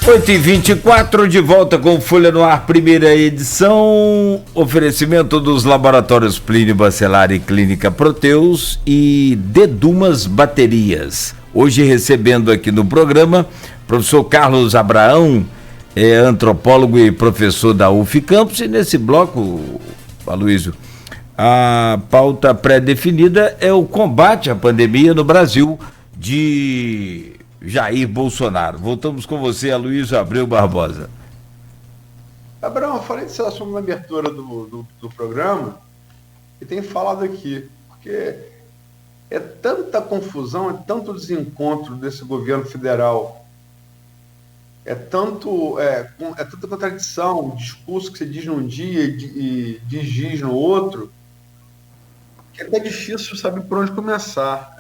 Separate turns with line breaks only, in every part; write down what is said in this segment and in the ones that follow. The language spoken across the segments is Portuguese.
8h24, de volta com Folha no Ar, primeira edição. Oferecimento dos laboratórios Plínio Bacelar e Clínica Proteus e Dedumas Baterias. Hoje recebendo aqui no programa professor Carlos Abraão, antropólogo e professor da UF Campus. E nesse bloco, Aloysio, a pauta pré-definida é o combate à pandemia no Brasil de Jair Bolsonaro. Voltamos com você, Aloysio Abreu Barbosa.
Abraão, eu falei desse assunto na abertura do programa e tenho falado aqui, porque é tanta confusão, é tanto desencontro desse governo federal, é tanta contradição, discurso que se diz num dia e diz no outro, que é até difícil saber por onde começar.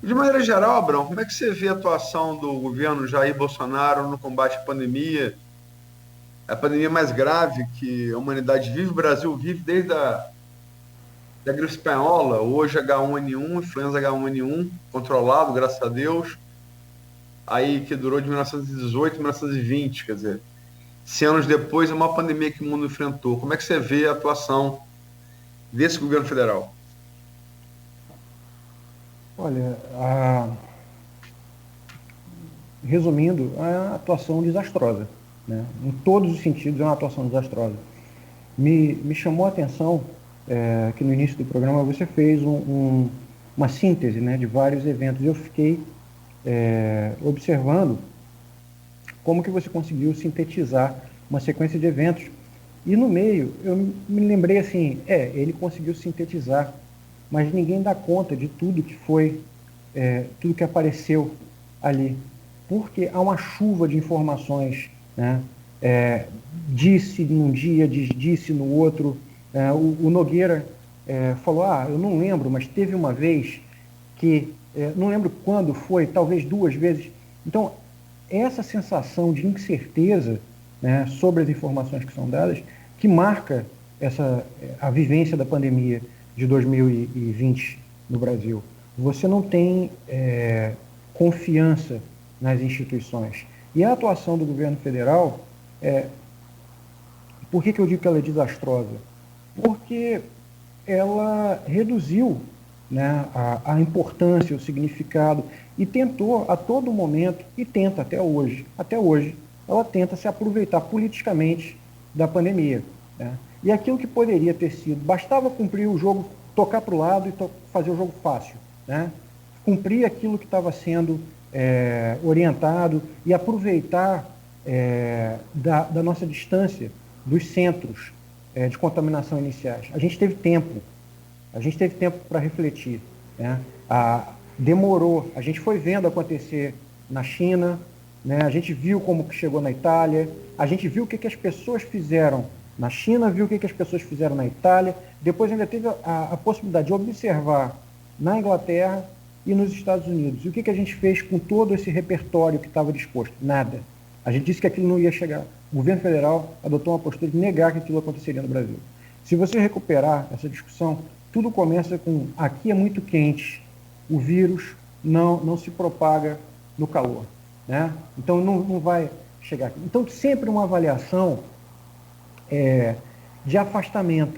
De maneira geral, Abrão, como é que você vê a atuação do governo Jair Bolsonaro no combate à pandemia? A pandemia mais grave que a humanidade vive, o Brasil vive desde a gripe espanhola, hoje H1N1, influenza H1N1, controlado, graças a Deus, aí que durou de 1918 a 1920, quer dizer, 100 anos depois é uma pandemia que o mundo enfrentou. Como é que você vê a atuação desse governo federal?
Olha, resumindo, é uma atuação desastrosa, né? Em todos os sentidos é uma atuação desastrosa. Me chamou a atenção que no início do programa você fez uma síntese, né, de vários eventos. Eu fiquei observando como que você conseguiu sintetizar uma sequência de eventos. E no meio, eu me lembrei assim, ele conseguiu sintetizar, mas ninguém dá conta de tudo que foi, tudo que apareceu ali. Porque há uma chuva de informações, né? Disse num dia, disse no outro. O Nogueira falou, eu não lembro, mas teve uma vez que, não lembro quando foi, talvez 2 vezes. Então, essa sensação de incerteza, né, sobre as informações que são dadas, que marca a vivência da pandemia de 2020 no Brasil. Você não tem confiança nas instituições. E a atuação do governo federal, por que eu digo que ela é desastrosa? Porque ela reduziu, né, a importância, o significado, e tentou a todo momento, e tenta até hoje, ela tenta se aproveitar politicamente da pandemia, né? E aquilo que poderia ter sido, bastava cumprir o jogo, tocar para o lado e fazer o jogo fácil, né? Cumprir aquilo que estava sendo orientado e aproveitar da nossa distância dos centros de contaminação iniciais. A gente teve tempo para refletir, né? Demorou, a gente foi vendo acontecer na China, né? A gente viu como que chegou na Itália, a gente viu o que as pessoas fizeram na China, viu o que as pessoas fizeram na Itália, depois ainda teve a possibilidade de observar na Inglaterra e nos Estados Unidos. E o que a gente fez com todo esse repertório que estava disposto? Nada. A gente disse que aquilo não ia chegar. O governo federal adotou uma postura de negar que aquilo aconteceria no Brasil. Se você recuperar essa discussão, tudo começa com: aqui é muito quente, o vírus não se propaga no calor, né? Então não vai chegar aqui. Então sempre uma avaliação de afastamento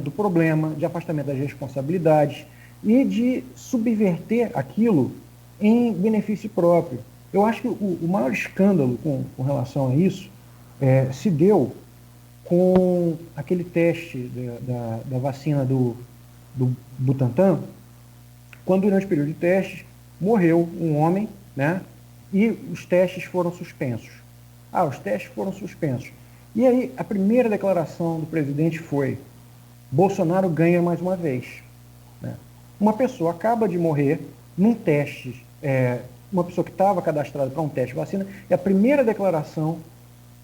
do problema, de afastamento das responsabilidades e de subverter aquilo em benefício próprio. Eu acho que o maior escândalo com relação a isso se deu com aquele teste da vacina do Butantan, quando durante o período de testes morreu um homem, né, e os testes foram suspensos. Os testes foram suspensos. E aí a primeira declaração do presidente foi: Bolsonaro ganha mais uma vez, né? Uma pessoa acaba de morrer num teste, uma pessoa que estava cadastrada para um teste de vacina, e a primeira declaração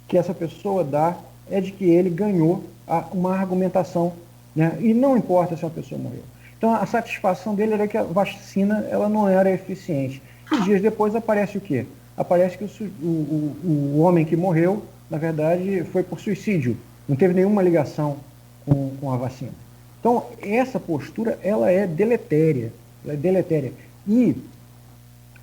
que essa pessoa dá é de que ele ganhou uma argumentação, né? E não importa se uma pessoa morreu. Então a satisfação dele era que a vacina ela não era eficiente. E dias depois aparece o quê? Aparece que o homem que morreu, na verdade, foi por suicídio. Não teve nenhuma ligação com a vacina. Então, essa postura, ela é deletéria. E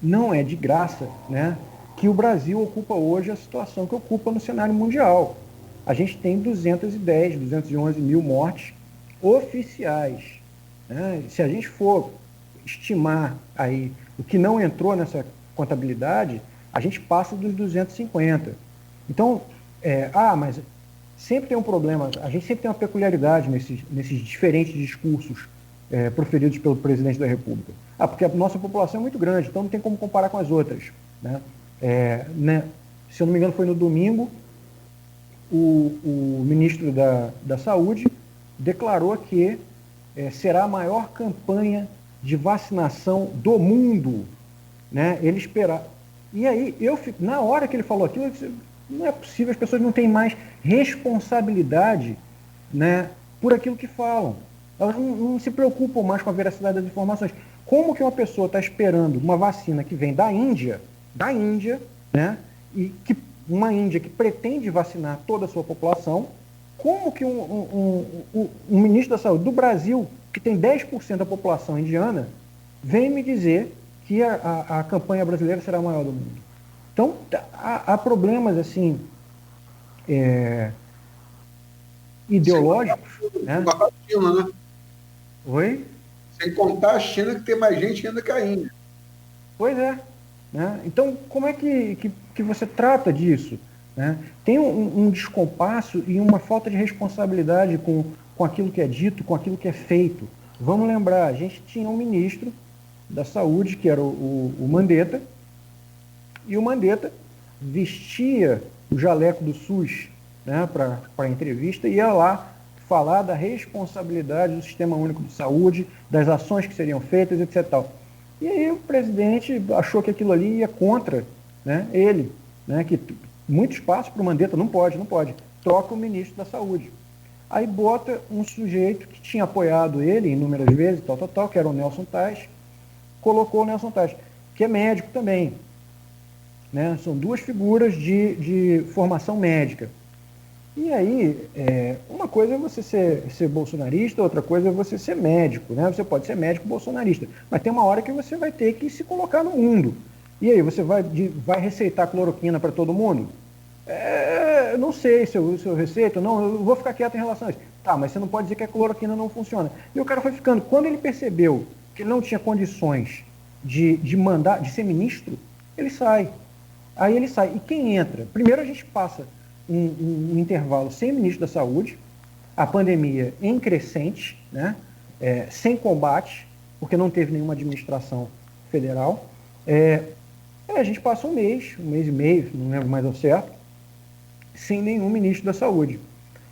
não é de graça, né, que o Brasil ocupa hoje a situação que ocupa no cenário mundial. A gente tem 211 mil mortes oficiais. Né? Se a gente for estimar aí o que não entrou nessa contabilidade, a gente passa dos 250. Então, mas sempre tem um problema, a gente sempre tem uma peculiaridade nesses diferentes discursos proferidos pelo presidente da República. Porque a nossa população é muito grande, então não tem como comparar com as outras. Né? Se eu não me engano, foi no domingo, o ministro da Saúde declarou que será a maior campanha de vacinação do mundo. Né? Ele esperava. E aí, na hora que ele falou aquilo, eu disse, não é possível, as pessoas não têm mais responsabilidade, né, por aquilo que falam. Elas não se preocupam mais com a veracidade das informações. Como que uma pessoa está esperando uma vacina que vem da Índia, né, e que uma Índia que pretende vacinar toda a sua população, como que um ministro da Saúde do Brasil, que tem 10% da população indiana, vem me dizer que a campanha brasileira será a maior do mundo? Então, há problemas, assim, ideológicos.
Sem contar a China, né?
Oi?
Sem contar a China, que tem mais gente ainda que a Índia.
Pois é. Né? Então, como é que você trata disso? Né? Tem um descompasso e uma falta de responsabilidade com aquilo que é dito, com aquilo que é feito. Vamos lembrar, a gente tinha um ministro da Saúde, que era o Mandetta, e o Mandetta vestia o jaleco do SUS, né, para a entrevista, e ia lá falar da responsabilidade do Sistema Único de Saúde, das ações que seriam feitas, etc. Tal. E aí o presidente achou que aquilo ali ia contra, né, ele, né, que muito espaço para o Mandetta, não pode, troca o ministro da Saúde. Aí bota um sujeito que tinha apoiado ele inúmeras vezes, que era o Nelson Tais, colocou o Nelson Tais, que é médico também. Né? São duas figuras de formação médica. E aí, uma coisa é você ser bolsonarista, outra coisa é você ser médico. Né? Você pode ser médico bolsonarista, mas tem uma hora que você vai ter que se colocar no mundo. E aí, você vai receitar cloroquina para todo mundo? Não sei se eu receito, não, eu vou ficar quieto em relação a isso. Tá, mas você não pode dizer que a cloroquina não funciona. E o cara foi ficando. Quando ele percebeu que ele não tinha condições de ser ministro, ele sai. Aí ele sai. E quem entra? Primeiro a gente passa um intervalo sem ministro da Saúde, a pandemia em crescente, né? Sem combate, porque não teve nenhuma administração federal. A gente passa um mês e meio, não lembro mais ao certo, sem nenhum ministro da Saúde.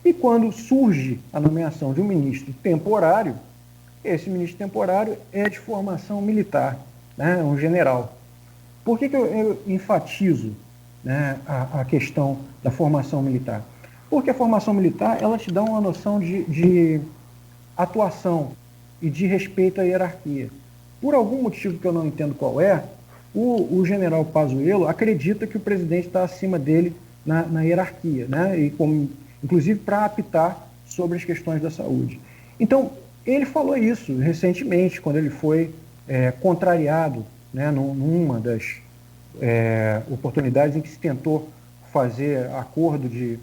E quando surge a nomeação de um ministro temporário, esse ministro temporário é de formação militar, né? Um general. Por que eu enfatizo, né, a questão da formação militar? Porque a formação militar, ela te dá uma noção de atuação e de respeito à hierarquia. Por algum motivo que eu não entendo qual é, o general Pazuello acredita que o presidente está acima dele na hierarquia, né, e inclusive para apitar sobre as questões da saúde. Então, ele falou isso recentemente, quando ele foi contrariado, né, numa das oportunidades em que se tentou fazer acordo de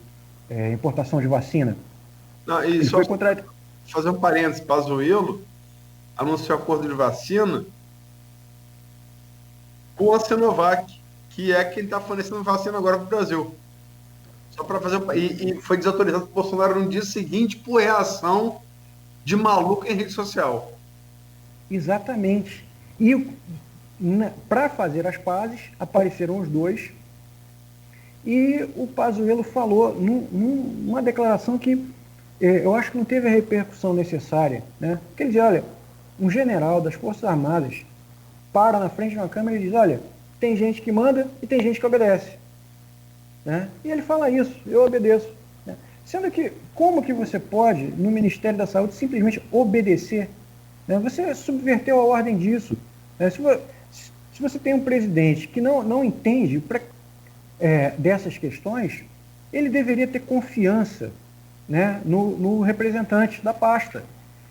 importação de vacina.
Não, e só fazer um parênteses, Pazuello anunciou acordo de vacina com a Sinovac, que é quem está fornecendo vacina agora para o Brasil. Só para fazer e foi desautorizado por Bolsonaro no dia seguinte por reação de maluco em rede social.
Exatamente. E para fazer as pazes, apareceram os dois, e o Pazuello falou numa declaração que eu acho que não teve a repercussão necessária, né? Porque ele diz, olha, um general das Forças Armadas para na frente de uma câmera e diz, olha, tem gente que manda e tem gente que obedece. Né? E ele fala isso, eu obedeço. Né? Sendo que, como que você pode, no Ministério da Saúde, simplesmente obedecer? Né? Você subverteu a ordem disso. Né? Se você tem um presidente que não entende dessas questões, ele deveria ter confiança, né, no representante da pasta.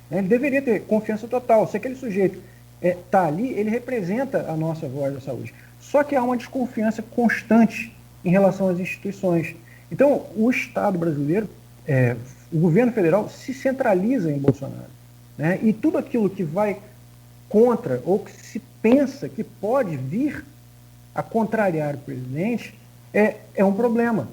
Né? Ele deveria ter confiança total. Se aquele sujeito está ali, ele representa a nossa voz da saúde. Só que há uma desconfiança constante em relação às instituições. Então, o Estado brasileiro, o governo federal, se centraliza em Bolsonaro, né? E tudo aquilo que vai contra, ou que se pensa que pode vir a contrariar o presidente, é um problema.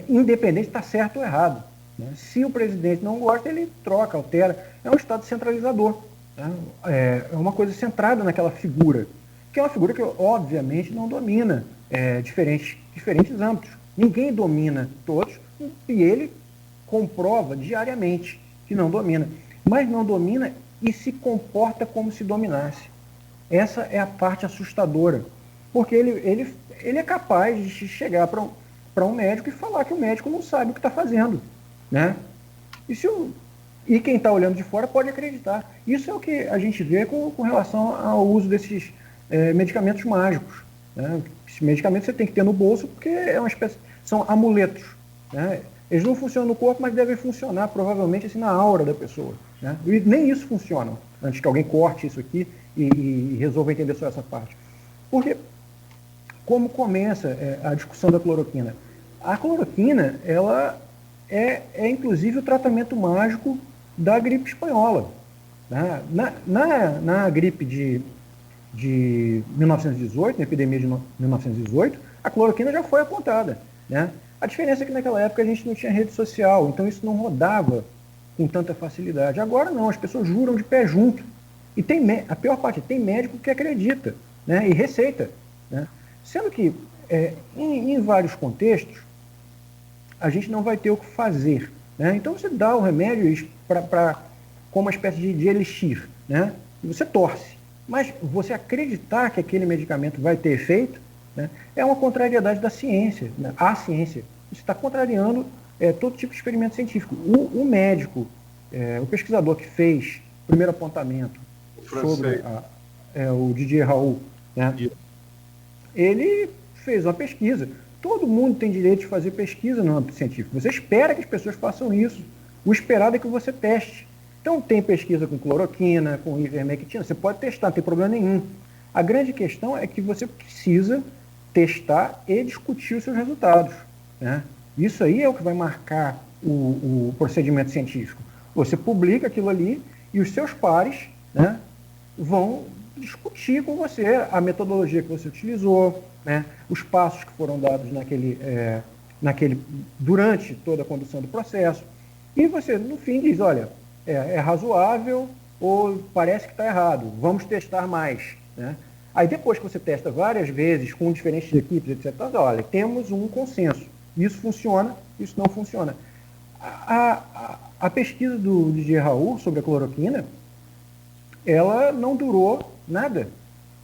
Independente de estar certo ou errado, né? Se o presidente não gosta, ele troca, altera. É um Estado centralizador. Né? É uma coisa centrada naquela figura, que é uma figura que, obviamente, não domina diferentes âmbitos. Ninguém domina todos, e ele comprova diariamente que não domina. Mas não domina e se comporta como se dominasse. Essa é a parte assustadora. Porque ele é capaz de chegar para um médico e falar que o médico não sabe o que está fazendo. Né? E quem está olhando de fora pode acreditar. Isso é o que a gente vê com relação ao uso desses medicamentos mágicos. Né? Esses medicamentos você tem que ter no bolso porque são amuletos. Né? Eles não funcionam no corpo, mas devem funcionar provavelmente assim, na aura da pessoa. Né? E nem isso funciona, antes que alguém corte isso aqui e resolva entender só essa parte. Porque, como começa a discussão da cloroquina? A cloroquina, ela é inclusive o tratamento mágico da gripe espanhola. Né? Na gripe de 1918, na epidemia de 1918, a cloroquina já foi apontada. Né? A diferença é que naquela época a gente não tinha rede social, então isso não rodava com tanta facilidade. Agora não, as pessoas juram de pé junto. E a pior parte, tem médico que acredita, né? E receita. Né? Sendo que, em vários contextos, a gente não vai ter o que fazer. Né? Então você dá o remédio como uma espécie de elixir. Né? E você torce. Mas você acreditar que aquele medicamento vai ter efeito, né, é uma contrariedade da ciência. Né? A ciência. Você está contrariando todo tipo de experimento científico. O médico, o pesquisador que fez o primeiro apontamento sobre o Didier Raoult, né, ele fez uma pesquisa. Todo mundo tem direito de fazer pesquisa no âmbito científico. Você espera que as pessoas façam isso. O esperado é que você teste. Então, tem pesquisa com cloroquina, com ivermectina. Você pode testar, não tem problema nenhum. A grande questão é que você precisa testar e discutir os seus resultados. Né? Isso aí é o que vai marcar o procedimento científico. Você publica aquilo ali e os seus pares, né, vão discutir com você a metodologia que você utilizou, né, os passos que foram dados durante toda a condução do processo. E você, no fim, diz, olha, é razoável ou parece que está errado, vamos testar mais. Né? Aí depois que você testa várias vezes com diferentes equipes, etc., olha, temos um consenso. Isso funciona, isso não funciona. A pesquisa do Didier Raoult sobre a cloroquina, ela não durou nada.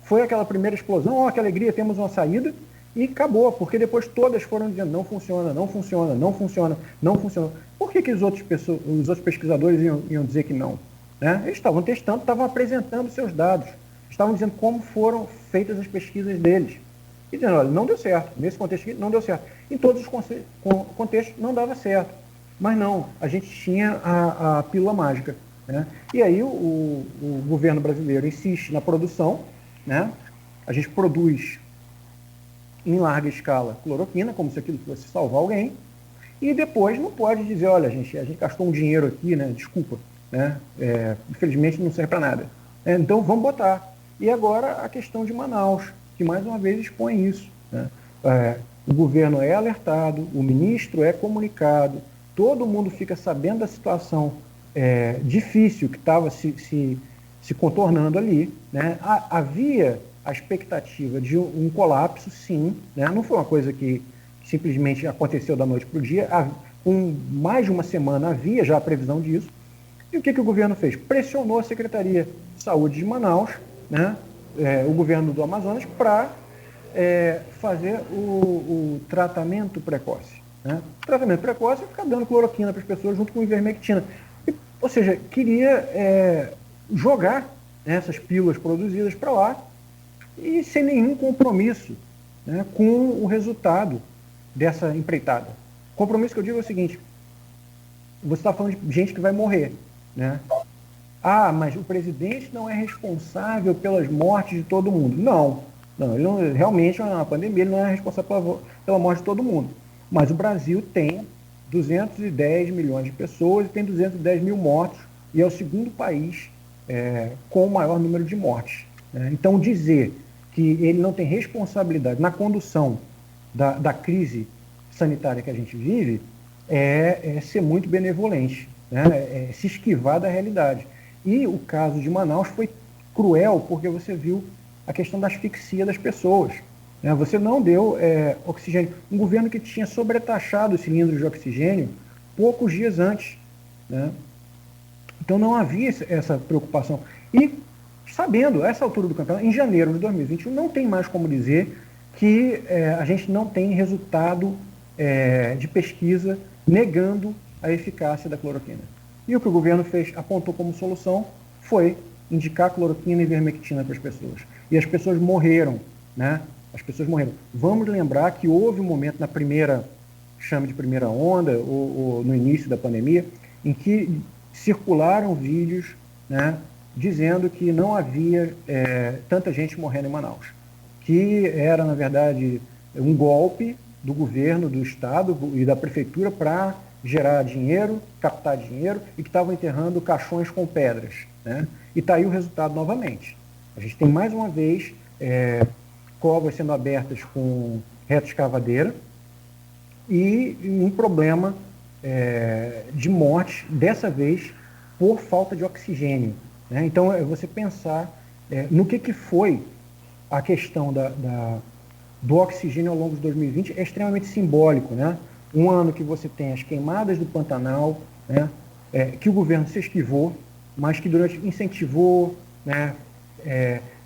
Foi aquela primeira explosão, que alegria, temos uma saída, e acabou, porque depois todas foram dizendo, não funciona, não funciona, não funciona, não funciona. Por que os outros pesquisadores iam dizer que não? Né? Eles estavam testando, estavam apresentando seus dados, estavam dizendo como foram feitas as pesquisas deles. E dizendo, olha, não deu certo, nesse contexto aqui não deu certo. Em todos os contextos não dava certo. Mas não, a gente tinha a pílula mágica. Né? E aí o governo brasileiro insiste na produção, né? A gente produz em larga escala cloroquina, como se aquilo fosse salvar alguém, e depois não pode dizer, olha, a gente gastou um dinheiro aqui, né? Desculpa, né? Infelizmente não serve para nada. Então vamos botar. E agora a questão de Manaus, que mais uma vez expõe isso. Né? O governo é alertado, o ministro é comunicado, todo mundo fica sabendo da situação difícil que estava se contornando ali. Né? Havia a expectativa de um colapso, sim. Né? Não foi uma coisa que simplesmente aconteceu da noite para o dia. Com mais de uma semana havia já a previsão disso. E o que o governo fez? Pressionou a Secretaria de Saúde de Manaus, né? O governo do Amazonas, para fazer o tratamento precoce. Né? O tratamento precoce é ficar dando cloroquina para as pessoas junto com ivermectina. Ou seja, queria jogar essas pílulas produzidas para lá e sem nenhum compromisso, né, com o resultado dessa empreitada. O compromisso que eu digo é o seguinte: você está falando de gente que vai morrer. Né? mas o presidente não é responsável pelas mortes de todo mundo. Não, ele não, realmente é uma pandemia, ele não é responsável pela morte de todo mundo. Mas o Brasil tem 210 milhões de pessoas e tem 210 mil mortos, e é o segundo país com o maior número de mortes. Né? Então, dizer que ele não tem responsabilidade na condução da crise sanitária que a gente vive é ser muito benevolente, né? É se esquivar da realidade. E o caso de Manaus foi cruel, porque você viu a questão da asfixia das pessoas. Né? Você não deu oxigênio. Um governo que tinha sobretaxado os cilindros de oxigênio poucos dias antes. Né? Então não havia essa preocupação. E sabendo, a essa altura do campeonato, em janeiro de 2021, não tem mais como dizer que a gente não tem resultado de pesquisa negando a eficácia da cloroquina. E o que o governo fez, apontou como solução, foi indicar cloroquina e ivermectina para as pessoas. E as pessoas morreram, né? As pessoas morreram. Vamos lembrar que houve um momento na primeira, chame de primeira onda, ou no início da pandemia, em que circularam vídeos, né, dizendo que não havia tanta gente morrendo em Manaus. Que era, na verdade, um golpe do governo, do Estado e da Prefeitura para gerar dinheiro, captar dinheiro, e que estavam enterrando caixões com pedras. Né? E está aí o resultado novamente. A gente tem mais uma vez covas sendo abertas com retroescavadeira e um problema de morte, dessa vez por falta de oxigênio. Né? Então, você pensar no que foi a questão do oxigênio ao longo de 2020 é extremamente simbólico. Né? Um ano que você tem as queimadas do Pantanal, né? Que o governo se esquivou, mas que durante incentivou, né?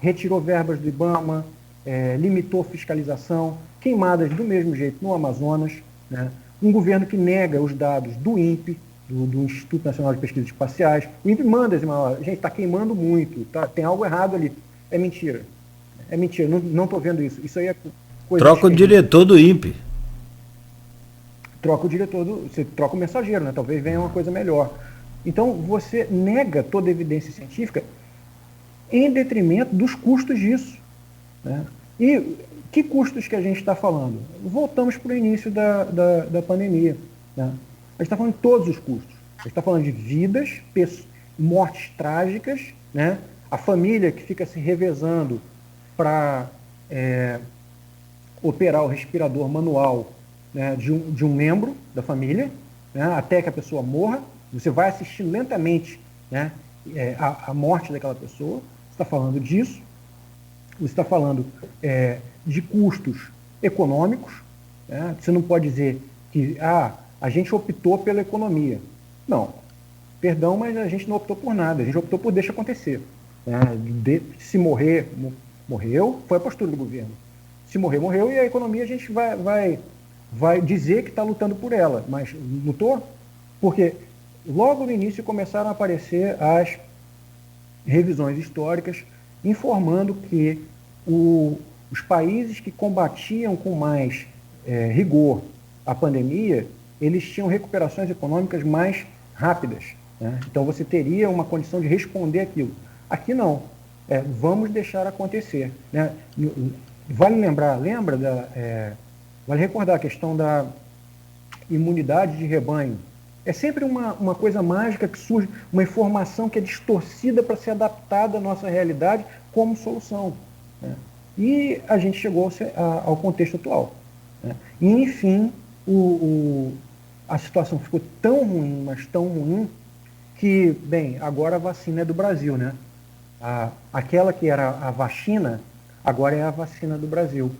Retirou verbas do IBAMA, limitou fiscalização, queimadas do mesmo jeito no Amazonas, né? Um governo que nega os dados do INPE, do Instituto Nacional de Pesquisas Espaciais. O INPE manda, gente, está queimando muito, tem algo errado ali. É mentira. É mentira, não estou vendo isso. Isso aí é coisa...
Troca o diretor do INPE.
Troca o diretor, você troca o mensageiro, né? Talvez venha uma coisa melhor. Então, você nega toda a evidência científica em detrimento dos custos disso. Né? E que custos que a gente está falando? Voltamos para o início da pandemia. Né? A gente está falando de todos os custos. A gente está falando de vidas, mortes trágicas, né? A família que fica se revezando para operar o respirador manual, né, de um membro da família, né, até que a pessoa morra. Você vai assistindo lentamente, né, a morte daquela pessoa. Você está falando disso. Você está falando de custos econômicos. Né? Você não pode dizer que a gente optou pela economia. Não. Perdão, mas a gente não optou por nada. A gente optou por deixa acontecer. Né? Se morrer, morreu, foi a postura do governo. Se morrer, morreu, e a economia a gente vai dizer que está lutando por ela. Mas lutou? Porque logo no início começaram a aparecer as revisões históricas informando que os países que combatiam com mais rigor a pandemia, eles tinham recuperações econômicas mais rápidas. Né? Então você teria uma condição de responder aquilo. Aqui não. Vamos deixar acontecer. Né? Vale recordar a questão da imunidade de rebanho. É sempre uma coisa mágica que surge, uma informação que é distorcida para ser adaptada à nossa realidade como solução. Né? E a gente chegou ao contexto atual. Né? E, enfim, a situação ficou tão ruim, mas tão ruim, que, bem, agora a vacina é do Brasil, né? Aquela que era a vacina, agora é a vacina do Brasil.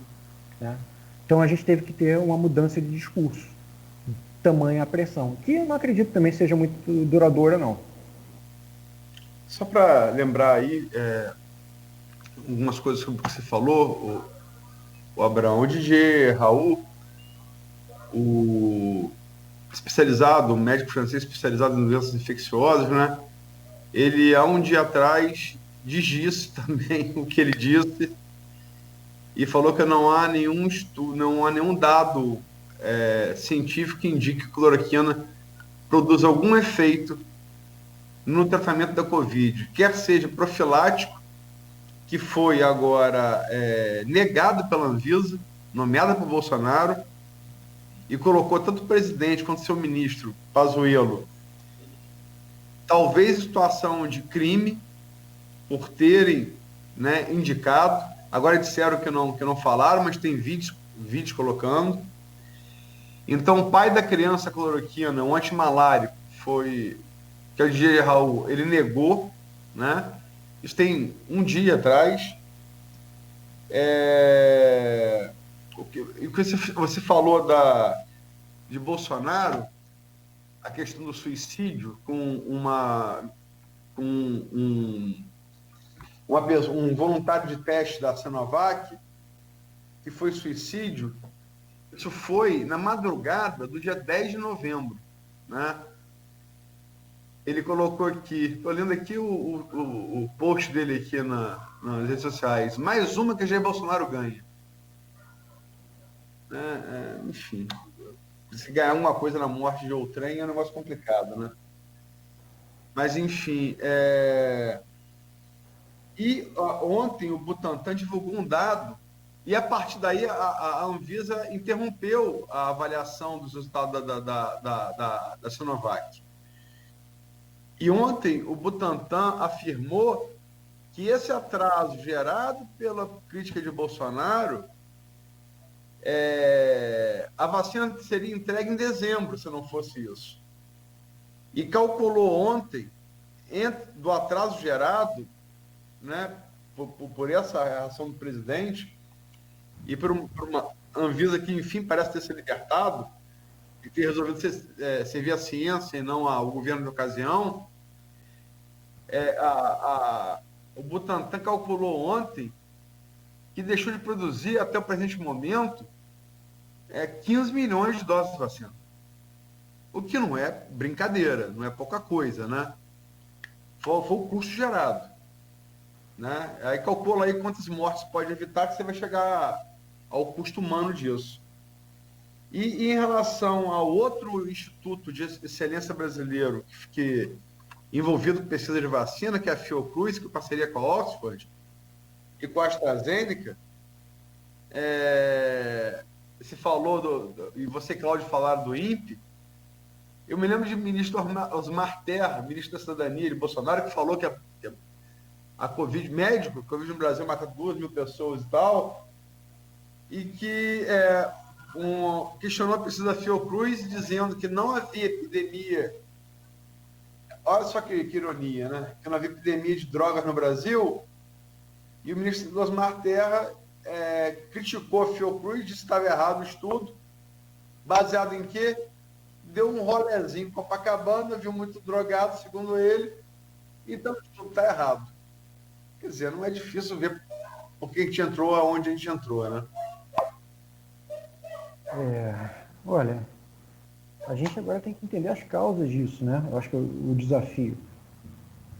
Né? Então a gente teve que ter uma mudança de discurso, tamanha a pressão, que eu não acredito também seja muito duradoura, não.
Só para lembrar aí, algumas coisas sobre o que você falou, o Abraão, o DJ Raul, o médico francês especializado em doenças infecciosas, né? Ele, há um dia atrás, disse também o que ele disse e falou que não há nenhum estudo, não há nenhum dado científico que indique que cloroquina produz algum efeito no tratamento da Covid, quer seja profilático, que foi agora negado pela Anvisa, nomeada por Bolsonaro, e colocou tanto o presidente quanto o seu ministro, Pazuello, talvez em situação de crime, por terem, né, indicado. Agora disseram que não falaram, mas tem vídeos colocando. Então, o pai da criança cloroquina, um antimalárico, que é o DJ Raul, ele negou, né? Isso tem um dia atrás. O que você falou de Bolsonaro, a questão do suicídio com um voluntário de teste da Sinovac, que foi suicídio. Isso foi na madrugada do dia 10 de novembro, né? Ele colocou aqui, estou lendo aqui o post dele aqui nas redes sociais, mais uma que Jair Bolsonaro ganha. Enfim, se ganhar alguma coisa na morte de outrem é um negócio complicado, né? Mas, enfim, ontem o Butantan divulgou um dado, e a partir daí a Anvisa interrompeu a avaliação dos resultados da Sinovac. E ontem o Butantan afirmou que esse atraso gerado pela crítica de Bolsonaro, a vacina seria entregue em dezembro, se não fosse isso. E calculou ontem, do atraso gerado, né, por essa ação do presidente, e por uma Anvisa que, enfim, parece ter se libertado, e ter resolvido servir a ciência e não ao governo de ocasião. O Butantan calculou ontem que deixou de produzir, até o presente momento, 15 milhões de doses de vacina. O que não é brincadeira, não é pouca coisa, né? Foi o custo gerado, né? Aí calcula aí quantas mortes pode evitar, que você vai chegar ao custo humano disso. E em relação ao outro Instituto de Excelência Brasileiro, que envolvido com pesquisa de vacina, que é a Fiocruz, que é parceria com a Oxford e com a AstraZeneca, você falou, e você, Cláudio, falaram do INPE. Eu me lembro de ministro Osmar Terra, ministro da Cidadania de Bolsonaro, que falou que a Covid, médico, a Covid no Brasil mata 2.000 pessoas e tal, e que questionou a pesquisa da Fiocruz, dizendo que não havia epidemia. Olha só que ironia, né? Que não havia epidemia de drogas no Brasil, e o ministro Osmar Terra criticou a Fiocruz, disse que estava errado o estudo, baseado em quê? Deu um rolezinho em Copacabana, viu muito drogado, segundo ele, então o estudo está errado. Quer dizer, não é difícil ver por que a gente entrou aonde a gente entrou, né?
Olha, a gente agora tem que entender as causas disso, né? Eu acho que é o desafio.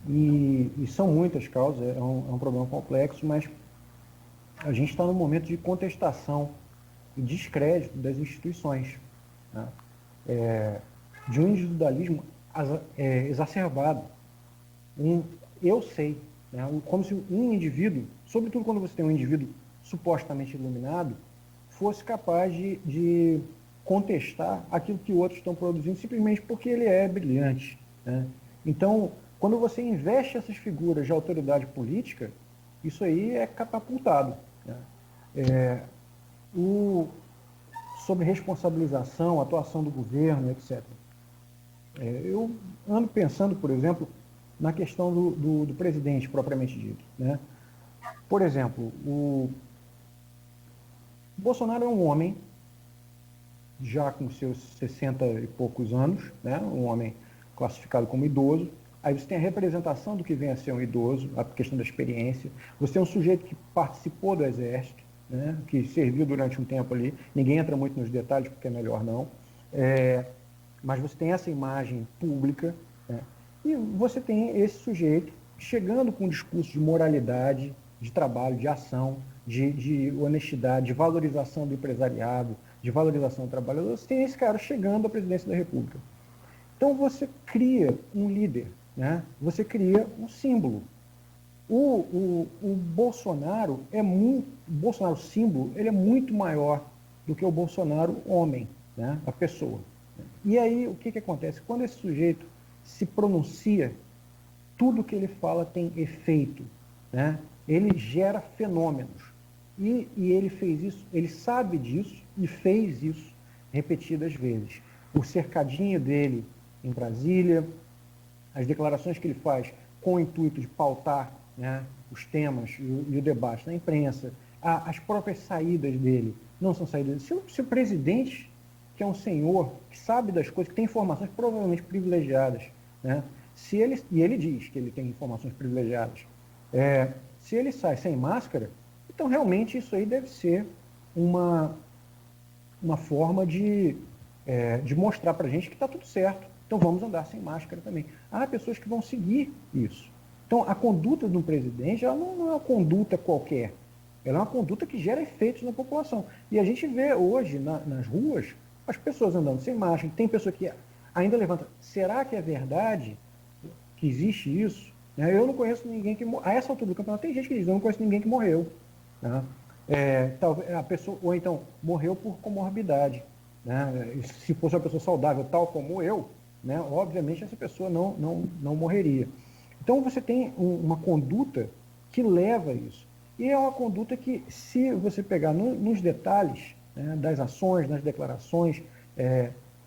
E são muitas causas, é um problema complexo, mas a gente está num momento de contestação e descrédito das instituições, né? De um individualismo exacerbado. Eu sei, né? Como se um indivíduo, sobretudo quando você tem um indivíduo supostamente iluminado, fosse capaz de contestar aquilo que outros estão produzindo simplesmente porque ele é brilhante, né? Então, quando você investe essas figuras de autoridade política, isso aí é catapultado, né? Sobre responsabilização, atuação do governo, etc. Eu ando pensando, por exemplo, na questão do presidente propriamente dito, né? Por exemplo, o Bolsonaro é um homem já com seus 60 e poucos anos, né? Um homem classificado como idoso. Aí você tem a representação do que vem a ser um idoso, a questão da experiência. Você tem um sujeito que participou do Exército, né? Que serviu durante um tempo ali. Ninguém entra muito nos detalhes, porque é melhor não. Mas você tem essa imagem pública, né? E você tem esse sujeito chegando com um discurso de moralidade, de trabalho, de ação, de honestidade, de valorização do empresariado, de valorização do trabalhador. Você tem esse cara chegando à presidência da República. Então você cria um líder, né, você cria um símbolo. O Bolsonaro o Bolsonaro símbolo, ele é muito maior do que o Bolsonaro homem, né, a pessoa. E aí, o que acontece? Quando esse sujeito se pronuncia, tudo que ele fala tem efeito, né? Ele gera fenômenos. E ele fez isso, ele sabe disso e fez isso repetidas vezes. O cercadinho dele em Brasília, as declarações que ele faz com o intuito de pautar, né, os temas e o debate na imprensa, as próprias saídas dele não são saídas. Se o presidente, que é um senhor que sabe das coisas, que tem informações provavelmente privilegiadas, né, e ele diz que ele tem informações privilegiadas, se ele sai sem máscara, então realmente isso aí deve ser uma forma de mostrar para a gente que está tudo certo. Então vamos andar sem máscara também. Há pessoas que vão seguir isso. Então a conduta do presidente, ela não é uma conduta qualquer. Ela é uma conduta que gera efeitos na população. E a gente vê hoje nas ruas as pessoas andando sem máscara. Tem pessoa que ainda levanta. Será que é verdade que existe isso? Eu não conheço ninguém que morreu. A essa altura do campeonato tem gente que diz, eu não conheço ninguém que morreu. Né? Talvez a pessoa, ou então morreu por comorbidade. Né? Se fosse uma pessoa saudável, tal como eu, né, obviamente essa pessoa não morreria. Então você tem uma conduta que leva a isso. E é uma conduta que, se você pegar nos detalhes, né, das ações, nas declarações,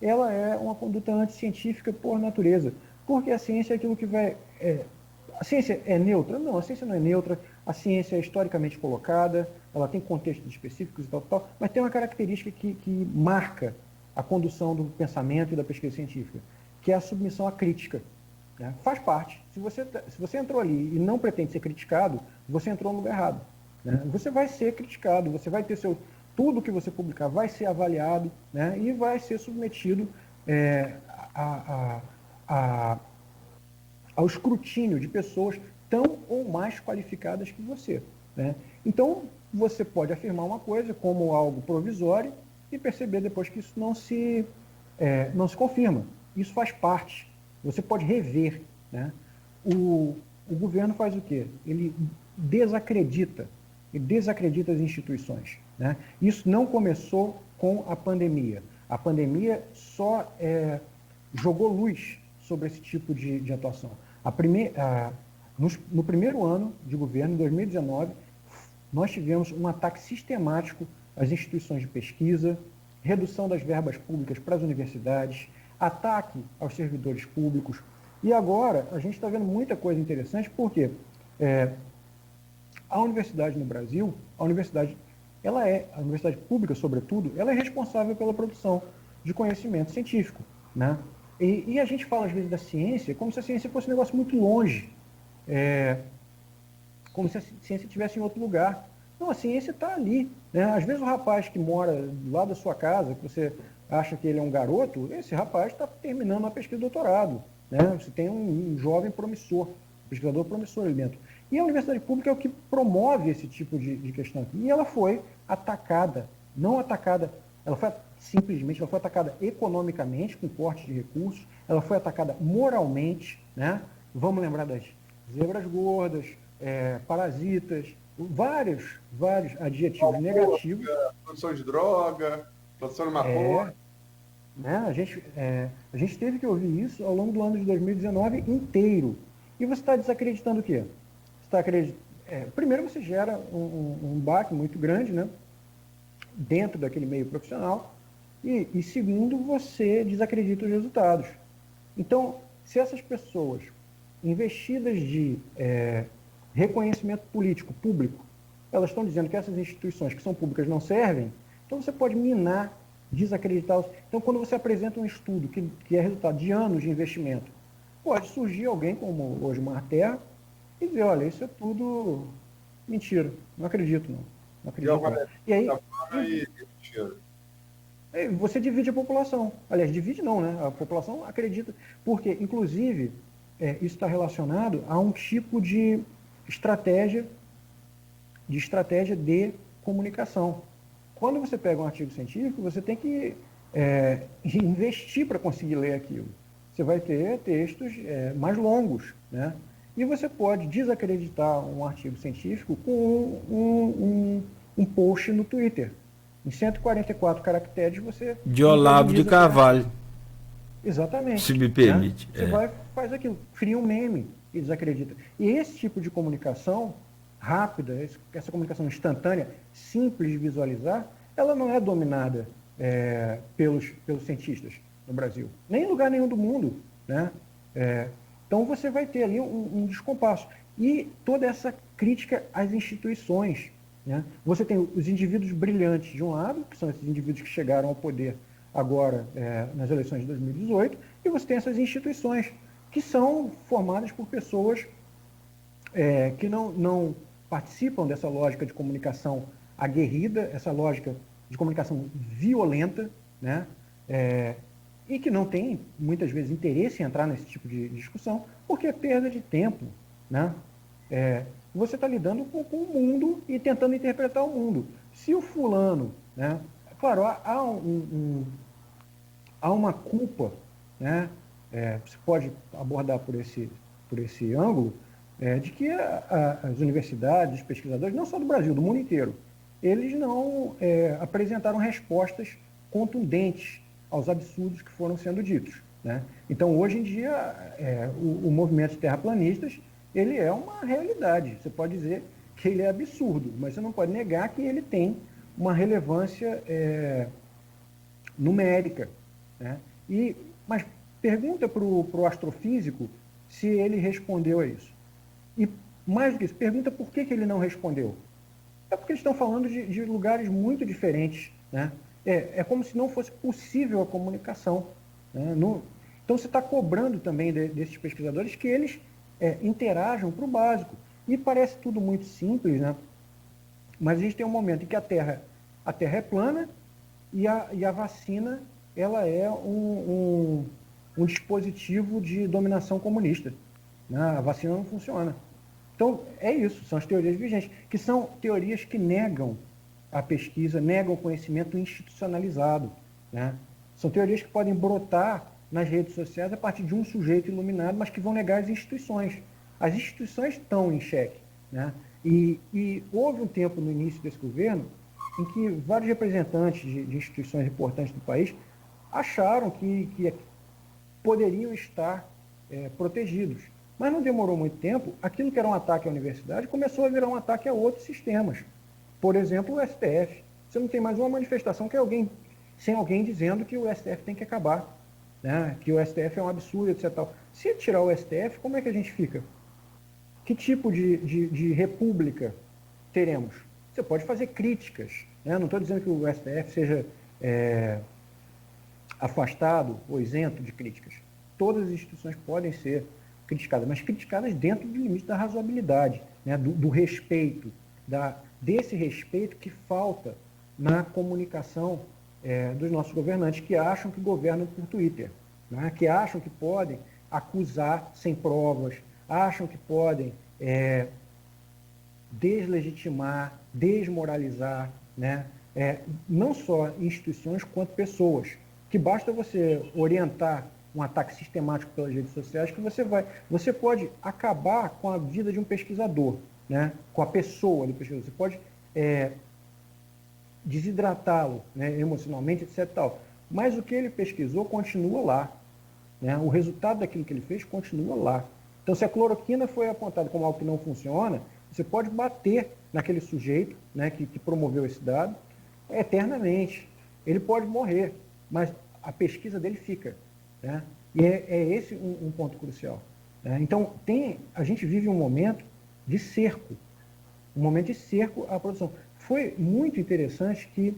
ela é uma conduta anticientífica por natureza. Porque a ciência é aquilo que vai... a ciência é neutra? Não, a ciência não é neutra. A ciência é historicamente colocada, ela tem contextos específicos e tal, mas tem uma característica que marca a condução do pensamento e da pesquisa científica, que é a submissão à crítica. Né? Faz parte. Se você entrou ali e não pretende ser criticado, você entrou no lugar errado. Né? Você vai ser criticado, você vai ter tudo que você publicar vai ser avaliado, né? E vai ser submetido ao escrutínio de pessoas tão ou mais qualificadas que você. Né? Então, você pode afirmar uma coisa como algo provisório e perceber depois que isso não se confirma. Isso faz parte. Você pode rever. Né? O governo faz o quê? Ele desacredita as instituições. Né? Isso não começou com a pandemia. A pandemia só jogou luz sobre esse tipo de atuação. No primeiro ano de governo, em 2019, nós tivemos um ataque sistemático às instituições de pesquisa, redução das verbas públicas para as universidades, ataque aos servidores públicos. E agora a gente está vendo muita coisa interessante, porque a universidade no Brasil, a universidade pública, sobretudo, ela é responsável pela produção de conhecimento científico. Né? E a gente fala, às vezes, da ciência como se a ciência fosse um negócio muito longe, como se a ciência estivesse em outro lugar. Não, a ciência está ali. Né? Às vezes o rapaz que mora do lado da sua casa, que você acha que ele é um garoto, esse rapaz está terminando uma pesquisa de doutorado. Né? Você tem um jovem promissor, um pesquisador promissor ali dentro. E a universidade pública é o que promove esse tipo de questão aqui. E ela foi atacada, não atacada, ela foi atacada economicamente, com corte de recursos, ela foi atacada moralmente, né? Vamos lembrar das zebras gordas, parasitas, vários adjetivos negativos.
Produção de droga, produção de maconha.
Né? A gente teve que ouvir isso ao longo do ano de 2019 inteiro. E você está desacreditando o quê? Primeiro você gera um baque muito grande, né? Dentro daquele meio profissional. E segundo, você desacredita os resultados. Então, se essas pessoas investidas de reconhecimento político público, elas estão dizendo que essas instituições que são públicas não servem, então você pode minar, desacreditá-los. Então, quando você apresenta um estudo que é resultado de anos de investimento, pode surgir alguém como hoje o Marterra e dizer, olha, isso é tudo mentira, não acredito não acredito não. E aí você divide a população. Aliás, divide não, né? A população acredita, porque, inclusive, isso está relacionado a um tipo de estratégia de comunicação. Quando você pega um artigo científico, você tem que investir para conseguir ler aquilo. você vai ter textos mais longos, né? E você pode desacreditar um artigo científico com um post no Twitter. Em 144 caracteres você
De Olavo de
impermeabiliza
Carvalho, se
exatamente,
me
né?
permite.
Você faz aquilo, cria um meme e desacredita. E esse tipo de comunicação rápida, essa comunicação instantânea, simples de visualizar, ela não é dominada pelos cientistas no Brasil, nem em lugar nenhum do mundo, né? Então você vai ter ali um descompasso. E toda essa crítica às instituições, né? Você tem os indivíduos brilhantes de um lado, que são esses indivíduos que chegaram ao poder agora nas eleições de 2018, e você tem essas instituições que são formadas por pessoas que não participam dessa lógica de comunicação aguerrida, essa lógica de comunicação violenta, né? E que não tem, muitas vezes, interesse em entrar nesse tipo de discussão, porque é perda de tempo, né? Você está lidando com o mundo e tentando interpretar o mundo. Se o fulano, né? Claro, há uma culpa, né? Você pode abordar por esse ângulo, de que as universidades, os pesquisadores, não só do Brasil, do mundo inteiro, eles não apresentaram respostas contundentes aos absurdos que foram sendo ditos, né? Então, hoje em dia, o movimento de terraplanistas, ele é uma realidade. Você pode dizer que ele é absurdo, mas você não pode negar que ele tem uma relevância numérica, né? Mas pergunta para o astrofísico se ele respondeu a isso. E mais do que isso, pergunta por que ele não respondeu. É porque eles estão falando de lugares muito diferentes, né? É como se não fosse possível a comunicação, né? Então você está cobrando também desses pesquisadores que eles interajam para o básico. E parece tudo muito simples, né? Mas a gente tem um momento em que a Terra é plana e a vacina ela é um dispositivo de dominação comunista, né? A vacina não funciona. Então, é isso, são as teorias vigentes, que são teorias que negam a pesquisa, negam o conhecimento institucionalizado, né? São teorias que podem brotar nas redes sociais a partir de um sujeito iluminado, mas que vão negar as instituições. As instituições estão em xeque, né? E houve um tempo no início desse governo em que vários representantes de instituições importantes do país acharam que poderiam estar protegidos. Mas não demorou muito tempo, aquilo que era um ataque à universidade começou a virar um ataque a outros sistemas. Por exemplo, o STF. Você não tem mais uma manifestação sem alguém dizendo que o STF tem que acabar, né? Que o STF é um absurdo, etc. Se tirar o STF, como é que a gente fica? Que tipo de república teremos? Você pode fazer críticas, né? Não estou dizendo que o STF seja afastado ou isento de críticas. Todas as instituições podem ser criticadas, mas criticadas dentro do limite da razoabilidade, né? do respeito, desse respeito que falta na comunicação dos nossos governantes, que acham que governam por Twitter, né? Que acham que podem acusar sem provas, acham que podem deslegitimar, desmoralizar, né? Não só instituições quanto pessoas, que basta você orientar um ataque sistemático pelas redes sociais que você pode acabar com a vida de um pesquisador, né? Com a pessoa do pesquisador. Você pode desidratá-lo, né? Emocionalmente, etc. Tal. Mas o que ele pesquisou continua lá, né? O resultado daquilo que ele fez continua lá. Então, se a cloroquina foi apontada como algo que não funciona, você pode bater naquele sujeito, né, que promoveu esse dado eternamente. Ele pode morrer, mas a pesquisa dele fica, né? E é esse um ponto crucial, né? Então, a gente vive um momento de cerco, à produção. Foi muito interessante que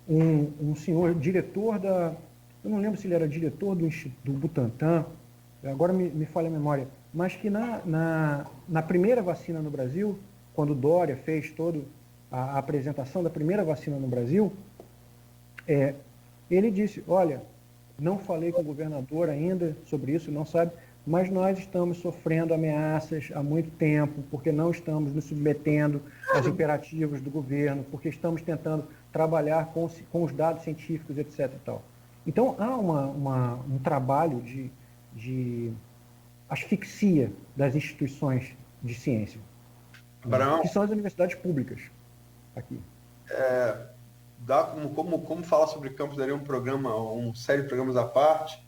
um senhor, diretor eu não lembro se ele era diretor do Butantan, agora me falha a memória, mas que na primeira vacina no Brasil, quando o Dória fez toda a apresentação da primeira vacina no Brasil, ele disse, olha, não falei com o governador ainda sobre isso, não sabe, mas nós estamos sofrendo ameaças há muito tempo, porque não estamos nos submetendo aos imperativos do governo, porque estamos tentando trabalhar com os dados científicos, etc. E tal. Então, há um trabalho de asfixia das instituições de ciência, né,
Abraão,
que são as universidades públicas aqui.
como falar sobre campus daria um programa, uma série de programas à parte.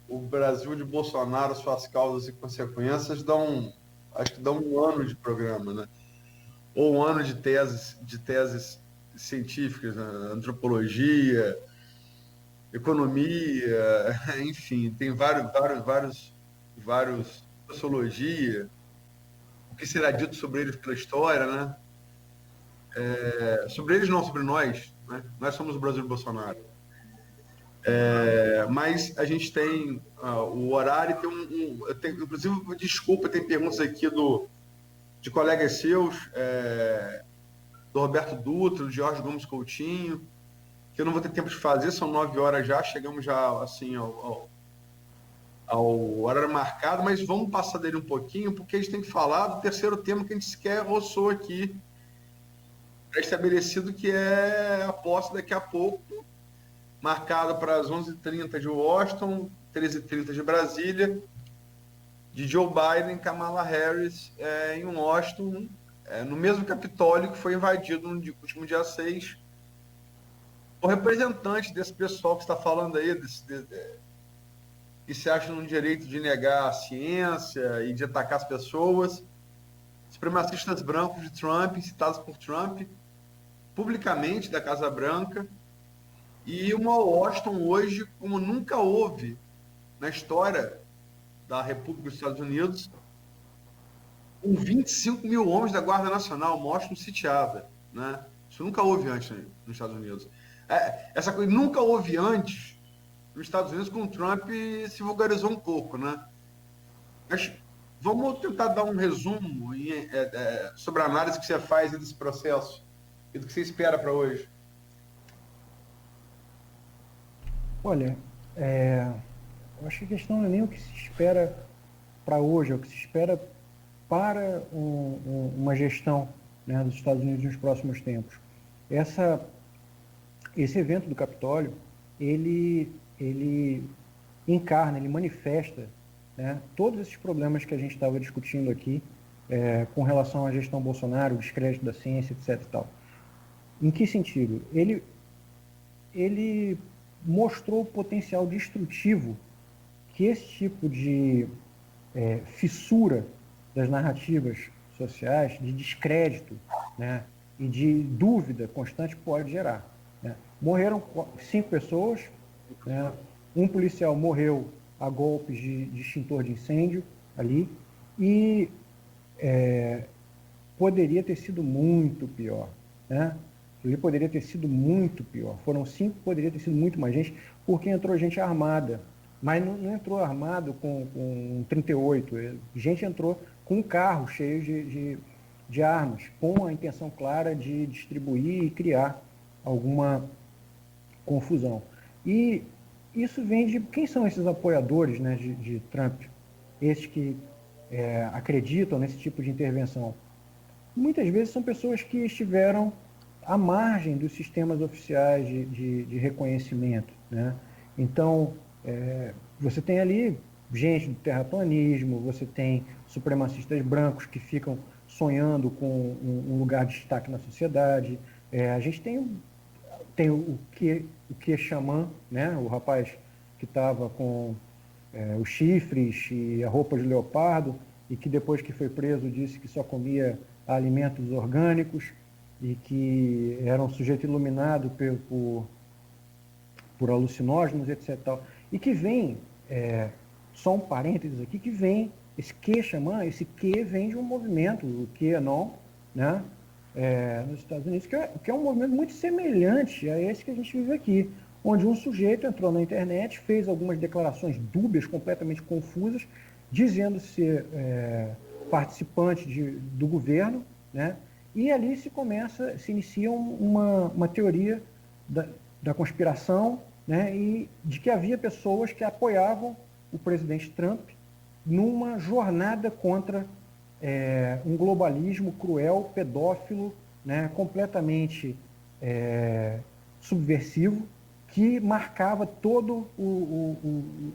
O Brasil de Bolsonaro, suas causas e consequências, acho que dão um ano de programa, né? Ou um ano de teses científicas, né? Antropologia, economia, enfim, tem vários, sociologia, o que será dito sobre eles pela história, né? Sobre eles não, sobre nós, né? Nós somos o Brasil de Bolsonaro. Mas a gente tem o horário, inclusive, desculpa, tem perguntas aqui de colegas seus, do Roberto Dutra, do Jorge Gomes Coutinho, que eu não vou ter tempo de fazer, são 9 horas já, chegamos já assim ao horário marcado, mas vamos passar dele um pouquinho, porque a gente tem que falar do terceiro tema que a gente sequer roçou aqui, estabelecido, que é a posse daqui a pouco, marcada para as 11h30 de Washington, 13h30 de Brasília, de Joe Biden e Kamala Harris em Washington, no mesmo Capitólio que foi invadido no último dia 6. O representante desse pessoal que está falando aí, que se acha no direito de negar a ciência e de atacar as pessoas, supremacistas brancos de Trump, citados por Trump, publicamente da Casa Branca, e uma Washington hoje como nunca houve na história da República dos Estados Unidos, com 25 mil homens da Guarda Nacional, Washington sitiada, né? Isso nunca houve antes nos Estados Unidos. Essa coisa nunca houve antes nos Estados Unidos, com o Trump se vulgarizou um pouco, né? Mas vamos tentar dar um resumo sobre a análise que você faz desse processo e do que você espera para hoje.
Olha, eu acho que a questão não é nem o que se espera para hoje, é o que se espera para uma gestão, né, dos Estados Unidos nos próximos tempos. Esse evento do Capitólio, ele encarna, ele manifesta, né, todos esses problemas que a gente estava discutindo aqui, com relação à gestão Bolsonaro, o descrédito da ciência, etc. E tal. Em que sentido? Ele mostrou o potencial destrutivo que esse tipo de fissura das narrativas sociais, de descrédito, né, e de dúvida constante pode gerar. Né? Morreram 5 pessoas, né? Um policial morreu a golpes de extintor de incêndio ali, e poderia ter sido muito pior. Né? Ele poderia ter sido muito pior. Foram 5, poderia ter sido muito mais gente, porque entrou gente armada. Mas não entrou armado com 38. Gente entrou com um carro cheio de armas, com a intenção clara de distribuir e criar alguma confusão. E isso vem de... Quem são esses apoiadores, né, de Trump? Esses que acreditam nesse tipo de intervenção? Muitas vezes são pessoas que estiveram à margem dos sistemas oficiais de reconhecimento. Né? Então, você tem ali gente do terraplanismo, você tem supremacistas brancos que ficam sonhando com um lugar de destaque na sociedade. A gente tem o que xamã, né? O rapaz que estava com os chifres e a roupa de leopardo, e que depois que foi preso disse que só comia alimentos orgânicos e que era um sujeito iluminado por alucinógenos, etc. E que vem, só um parênteses aqui, que vem, esse que xamã, esse que vem de um movimento, o QAnon, né, nos Estados Unidos, que é um movimento muito semelhante a esse que a gente vive aqui, onde um sujeito entrou na internet, fez algumas declarações dúbias, completamente confusas, dizendo ser participante do governo, né, e ali se inicia uma teoria da conspiração, né, e de que havia pessoas que apoiavam o presidente Trump numa jornada contra um globalismo cruel, pedófilo, né, completamente subversivo que marcava todo o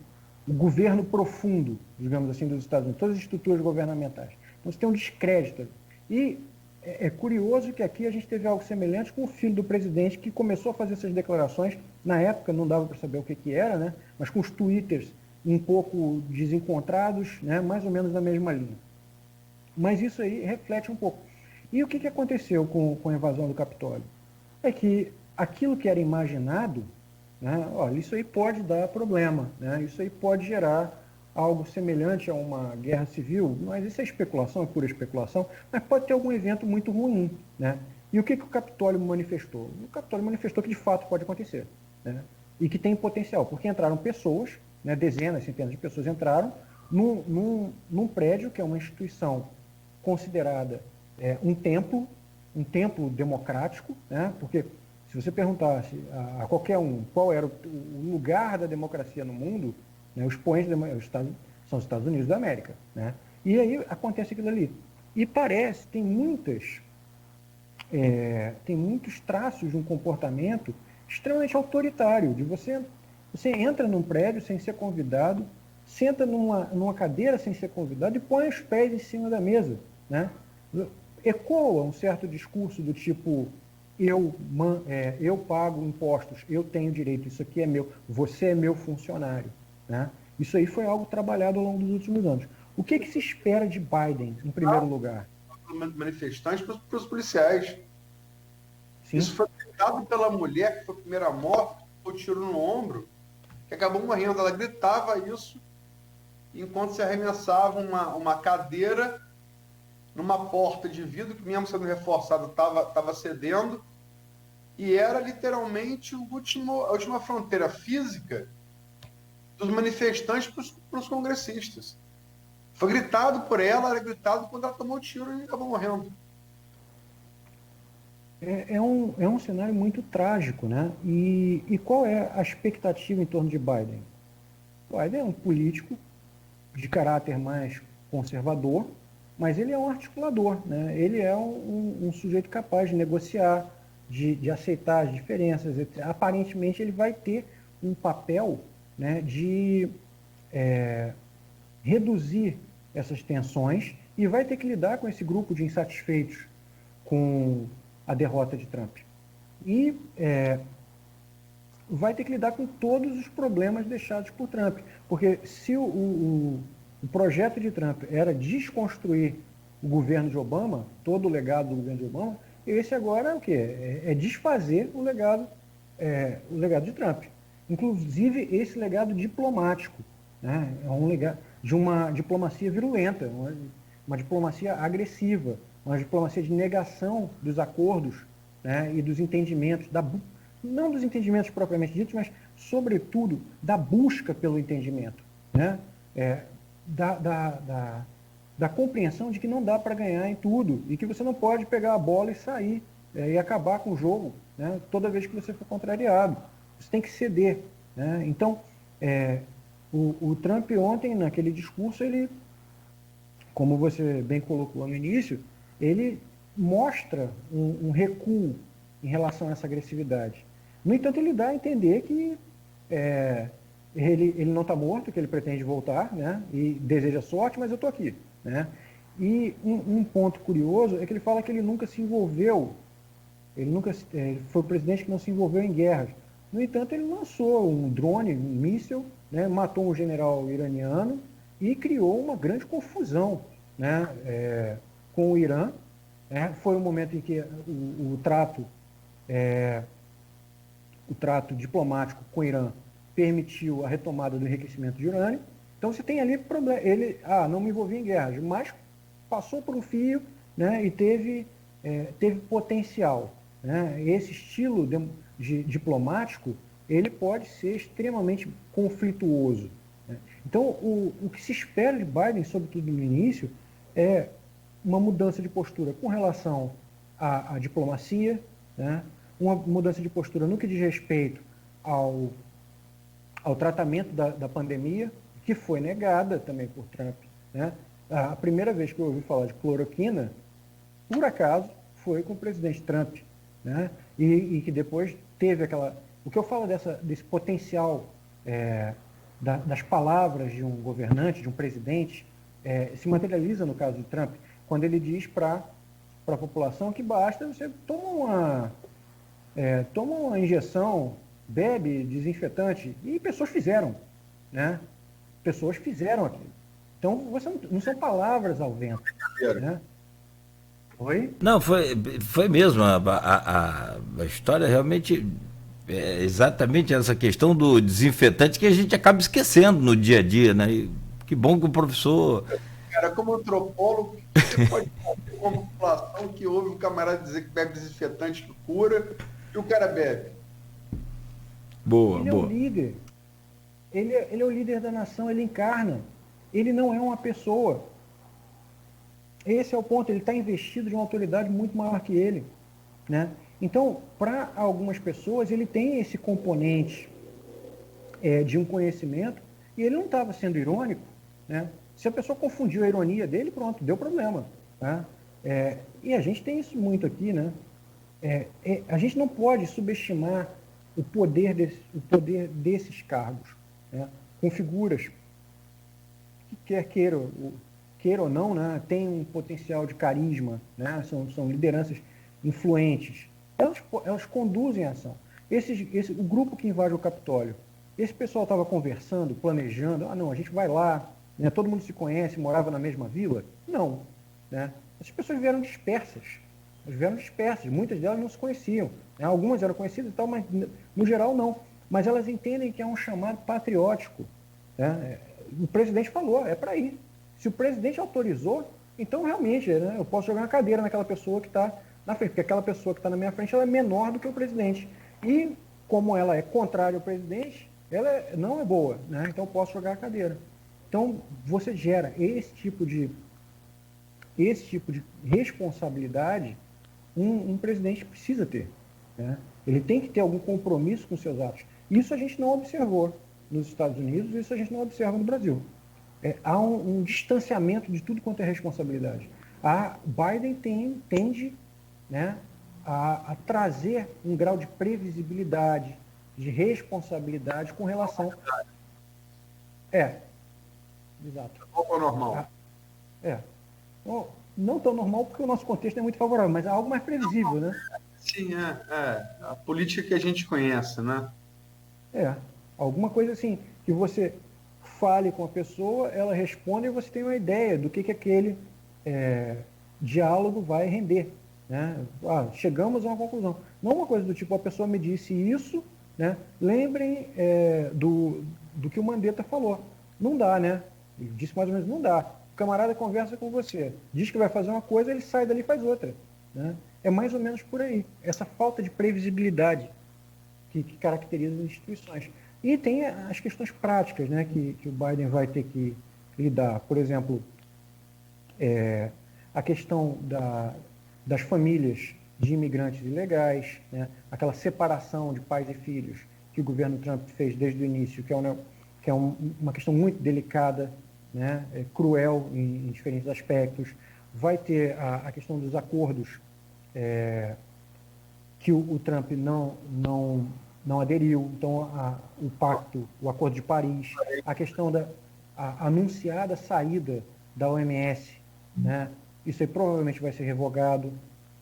governo profundo, digamos assim, dos Estados Unidos, todas as estruturas governamentais. Então você tem um descrédito. E é curioso que aqui a gente teve algo semelhante com o filho do presidente, que começou a fazer essas declarações, na época não dava para saber o que era, né? Mas com os twitters um pouco desencontrados, né? Mais ou menos na mesma linha. Mas isso aí reflete um pouco. E o que aconteceu com a invasão do Capitólio? É que aquilo que era imaginado, né, olha, isso aí pode dar problema, né, isso aí pode gerar algo semelhante a uma guerra civil, mas isso é especulação, é pura especulação, mas pode ter algum evento muito ruim. Né? E o que o Capitólio manifestou? O Capitólio manifestou que de fato pode acontecer, né, e que tem potencial, porque entraram pessoas, né, dezenas, centenas de pessoas entraram num prédio que é uma instituição considerada um templo democrático, né? Porque se você perguntasse a qualquer um qual era o lugar da democracia no mundo, né, os expoentes são os Estados Unidos da América. Né? E aí acontece aquilo ali. E parece, tem muitos traços de um comportamento extremamente autoritário, de você entra num prédio sem ser convidado, senta numa cadeira sem ser convidado e põe os pés em cima da mesa. Né? Ecoa um certo discurso do tipo, eu pago impostos, eu tenho direito, isso aqui é meu, você é meu funcionário. Né? Isso aí foi algo trabalhado ao longo dos últimos anos. O que se espera de Biden, em primeiro lugar?
Manifestantes para os policiais. Sim. Isso foi tentado pela mulher, que foi a primeira morte, com o tiro no ombro, que acabou morrendo. Ela gritava isso enquanto se arremessava uma cadeira numa porta de vidro, que mesmo sendo reforçada estava cedendo, e era literalmente a última fronteira física dos manifestantes para os congressistas. Foi gritado por ela, era gritado quando ela tomou o tiro e acabou morrendo.
É um cenário muito trágico, né? E qual é a expectativa em torno de Biden? Biden é um político de caráter mais conservador, mas ele é um articulador, né? Ele é um sujeito capaz de negociar, de aceitar as diferenças, etc. Aparentemente ele vai ter um papel, né, de reduzir essas tensões e vai ter que lidar com esse grupo de insatisfeitos com a derrota de Trump. E vai ter que lidar com todos os problemas deixados por Trump. Porque se o projeto de Trump era desconstruir o governo de Obama, todo o legado do governo de Obama, esse agora é o quê? É desfazer o legado de Trump. Inclusive esse legado diplomático. Né? É um legado de uma diplomacia virulenta, uma diplomacia agressiva, uma diplomacia de negação dos acordos, né, e dos entendimentos, não dos entendimentos propriamente ditos, mas, sobretudo, da busca pelo entendimento. Né? Da compreensão de que não dá para ganhar em tudo e que você não pode pegar a bola e sair e acabar com o jogo, né, toda vez que você for contrariado. Você tem que ceder. Né? Então, o Trump ontem, naquele discurso, ele, como você bem colocou no início, ele mostra um recuo em relação a essa agressividade. No entanto, ele dá a entender que ele não está morto, que ele pretende voltar, né, e deseja sorte, mas eu estou aqui. Né? E um ponto curioso é que ele fala que ele nunca se envolveu, ele foi o presidente que não se envolveu em guerras. No entanto, ele lançou um drone, um míssil, né, matou um general iraniano e criou uma grande confusão, né, com o Irã. Foi um momento em que o trato diplomático com o Irã permitiu a retomada do enriquecimento de urânio. Então você tem ali problema. Ele não me envolvi em guerras, mas passou por um fio, né, e teve potencial. Né? Esse estilo diplomático ele pode ser extremamente conflituoso. Né? Então o que se espera de Biden, sobretudo no início, é uma mudança de postura com relação à diplomacia, né? Uma mudança de postura no que diz respeito ao tratamento da pandemia, que foi negada também por Trump. Né? A primeira vez que eu ouvi falar de cloroquina, por acaso, foi com o presidente Trump. Né? E que depois teve aquela... O que eu falo desse potencial das palavras de um governante, de um presidente, se materializa no caso de Trump, quando ele diz para a população que basta você toma uma injeção, bebe desinfetante, e pessoas fizeram, né? Pessoas fizeram aquilo. Então, não são palavras ao vento, né? Oi?
Não, foi mesmo. A história realmente é exatamente essa questão do desinfetante que a gente acaba esquecendo no dia a dia, né? E que bom que o professor.
Cara, como antropólogo, você pode fazer com uma população que ouve um camarada dizer que bebe desinfetante que cura e o cara bebe?
Boa,
Ele
boa.
É o líder. Ele é o líder da nação, ele encarna. Ele não é uma pessoa. Esse é o ponto, ele está investido de uma autoridade muito maior que ele, né? Então, para algumas pessoas, ele tem esse componente de um conhecimento, e ele não estava sendo irônico, né? Se a pessoa confundiu a ironia dele, pronto, deu problema, né? E a gente tem isso muito aqui, né? A gente não pode subestimar o poder desses cargos, né? Com figuras que queira ou não, né, tem um potencial de carisma, né, são lideranças influentes. Elas conduzem a ação. O grupo que invade o Capitólio, esse pessoal estava conversando, planejando, não, a gente vai lá, né, todo mundo se conhece, morava na mesma vila? Não. Né? Essas pessoas vieram dispersas. Muitas delas não se conheciam. Né? Algumas eram conhecidas e tal, mas no geral não. Mas elas entendem que é um chamado patriótico. Né? O presidente falou, é para ir. Se o presidente autorizou, então realmente, né, eu posso jogar uma cadeira naquela pessoa que está na frente, porque aquela pessoa que está na minha frente ela é menor do que o presidente. E como ela é contrária ao presidente, ela não é boa, né? Então eu posso jogar a cadeira. Então você gera esse tipo de responsabilidade, um presidente precisa ter. Né? Ele tem que ter algum compromisso com seus atos. Isso a gente não observou nos Estados Unidos, isso a gente não observa no Brasil. Há um distanciamento de tudo quanto é responsabilidade. A Biden tende, né, a trazer um grau de previsibilidade, de responsabilidade com relação... Exato.
Ou normal?
Não tão normal porque o nosso contexto é muito favorável, mas é algo mais previsível, né?
Sim, a política que a gente conhece, né?
Alguma coisa assim, que você fale com a pessoa, ela responde e você tem uma ideia do que aquele diálogo vai render. Né? Chegamos a uma conclusão. Não uma coisa do tipo, a pessoa me disse isso, né? Lembrem do que o Mandetta falou. Não dá, né? Ele disse mais ou menos, não dá. O camarada conversa com você, diz que vai fazer uma coisa, ele sai dali e faz outra. Né? É mais ou menos por aí. Essa falta de previsibilidade que caracteriza as instituições. E tem as questões práticas, né, que o Biden vai ter que lidar. Por exemplo, a questão das famílias de imigrantes ilegais, né, aquela separação de pais e filhos que o governo Trump fez desde o início, que é uma questão muito delicada, né, cruel em diferentes aspectos. Vai ter a questão dos acordos que o Trump não aderiu, então o pacto, o Acordo de Paris, a questão da anunciada saída da OMS, né? Isso aí provavelmente vai ser revogado.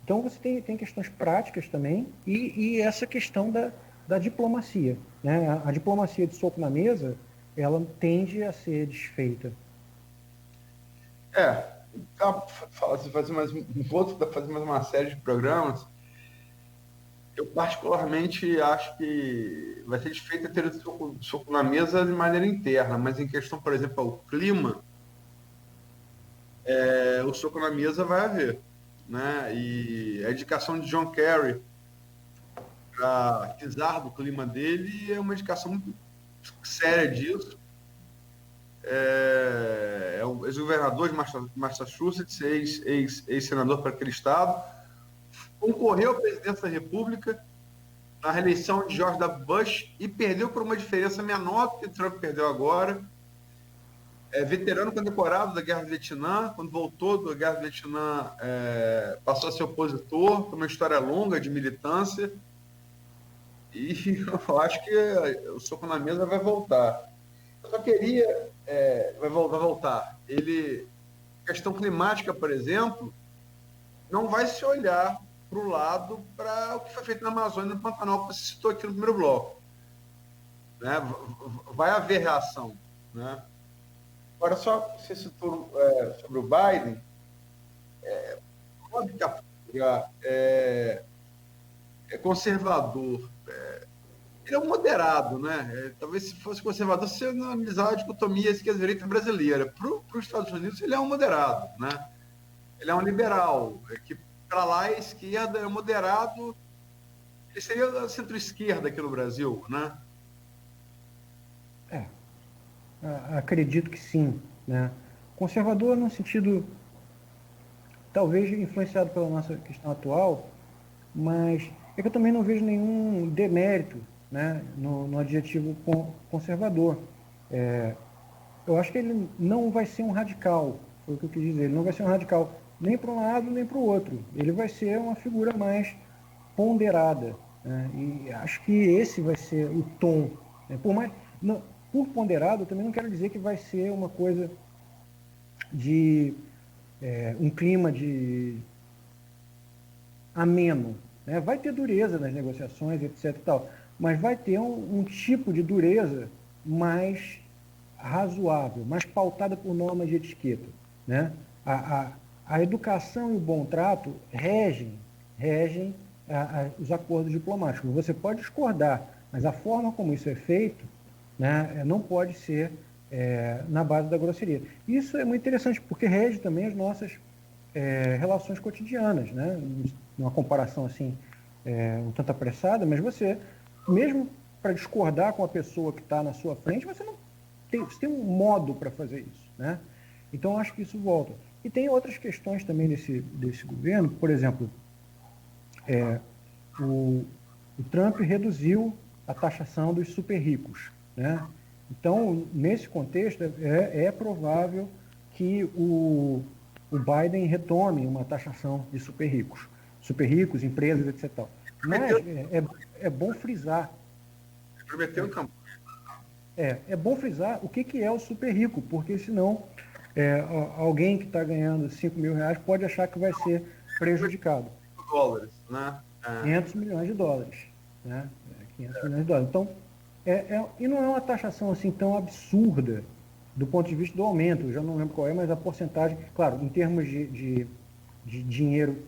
Então você tem questões práticas também e essa questão da diplomacia, né? A diplomacia de soco na mesa, ela tende a ser desfeita.
Vou fazer mais uma série de programas. Eu particularmente acho que vai ser desfeita ter o soco na mesa de maneira interna, mas em questão, por exemplo, ao clima, o soco na mesa vai haver. Né? E a indicação de John Kerry para pisar do clima dele é uma indicação muito séria disso. É o ex-governador de Massachusetts, ex-senador para aquele estado, concorreu à presidência da República na reeleição de George W. Bush e perdeu por uma diferença menor do que Trump perdeu agora. Veterano condecorado da Guerra do Vietnã, quando voltou da Guerra do Vietnã, passou a ser opositor, foi uma história longa de militância. E eu acho que o soco na mesa vai voltar. Eu só queria. Vai voltar. Questão climática, por exemplo, não vai se olhar para o lado para o que foi feito na Amazônia e no Pantanal, que você citou aqui no primeiro bloco. Né? Vai haver reação. Né? Agora, só você citou sobre o Biden, óbvio que a política é conservador. Ele é um moderado, né? Talvez se fosse conservador, se você analisar a dicotomia esquerda-direita brasileira. Para os Estados Unidos, ele é um moderado, né? Ele é um liberal, que para lá a esquerda é moderado, ele seria a centro-esquerda aqui no Brasil, né?
Acredito que sim, né? Conservador no sentido, talvez influenciado pela nossa questão atual, mas é que eu também não vejo nenhum demérito, né, no adjetivo conservador. Eu acho que ele não vai ser um radical, foi o que eu quis dizer, ele não vai ser um radical nem para um lado nem para o outro. Ele vai ser uma figura mais ponderada, né? E acho que esse vai ser o tom. Né? Por ponderado, eu também não quero dizer que vai ser uma coisa de um clima de ameno. Né? Vai ter dureza nas negociações, etc. E tal, mas vai ter um tipo de dureza mais razoável, mais pautada por normas de etiqueta. Né? A educação e o bom trato regem os acordos diplomáticos. Você pode discordar, mas a forma como isso é feito, né, não pode ser na base da grosseria. Isso é muito interessante, porque rege também as nossas relações cotidianas, né? Uma comparação assim, um tanto apressada, mas você, mesmo para discordar com a pessoa que está na sua frente, você tem um modo para fazer isso, né? Então acho que isso volta. E tem outras questões também desse governo, por exemplo, o Trump reduziu a taxação dos super ricos, né? Então, nesse contexto, é provável que o Biden retome uma taxação de super ricos, empresas, etc. Mas é bom frisar.
Prometeu campanha.
É bom frisar o que é o super rico, porque senão alguém que está ganhando 5 mil reais pode achar que vai ser prejudicado.
$5, né?
500 milhões de dólares. Né? 500 milhões de dólares. Então, e não é uma taxação assim tão absurda do ponto de vista do aumento, eu já não lembro qual é, mas a porcentagem, claro, em termos de dinheiro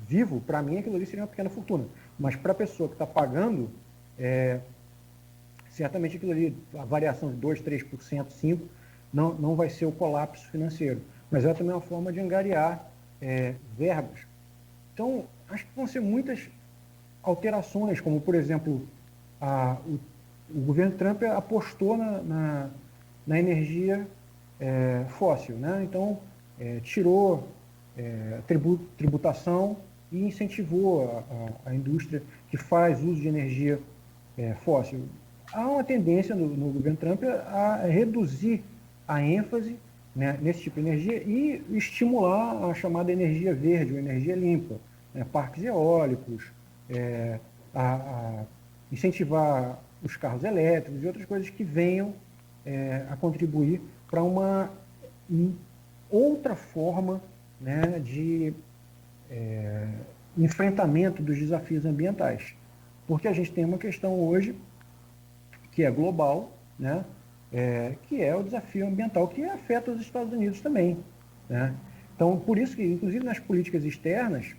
vivo, para mim aquilo ali seria uma pequena fortuna. Mas para a pessoa que está pagando, certamente aquilo ali, a variação de 2%, 3%, 5%, não vai ser o colapso financeiro. Mas é também uma forma de angariar verbas. Então, acho que vão ser muitas alterações, como, por exemplo, o governo Trump apostou na energia fóssil, né? Então, tirou tributação e incentivou a indústria que faz uso de energia fóssil. Há uma tendência no governo Trump a reduzir a ênfase, né, nesse tipo de energia e estimular a chamada energia verde, ou energia limpa, né, parques eólicos, a incentivar os carros elétricos e outras coisas que venham a contribuir para uma outra forma, né, de enfrentamento dos desafios ambientais. Porque a gente tem uma questão hoje que é global, né, que é o desafio ambiental que afeta os Estados Unidos também. Né? Então, por isso que, inclusive nas políticas externas,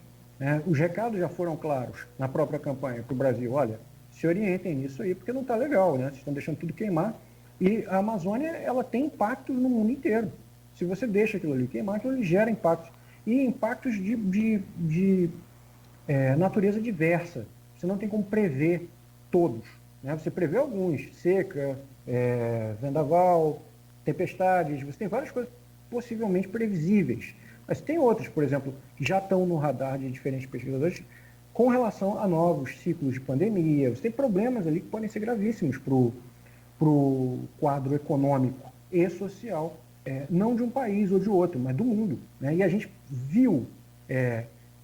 os recados já foram claros na própria campanha para o Brasil. Olha, se orientem nisso aí, porque não está legal, né? Vocês estão deixando tudo queimar. E a Amazônia, ela tem impactos no mundo inteiro. Se você deixa aquilo ali queimar, aquilo ali gera impactos. E impactos de natureza diversa. Você não tem como prever todos. Né? Você prevê alguns, seca, vendaval, tempestades, você tem várias coisas possivelmente previsíveis. Mas tem outras, por exemplo, que já estão no radar de diferentes pesquisadores com relação a novos ciclos de pandemia. Você tem problemas ali que podem ser gravíssimos para o quadro econômico e social, não de um país ou de outro, mas do mundo. Né? E a gente viu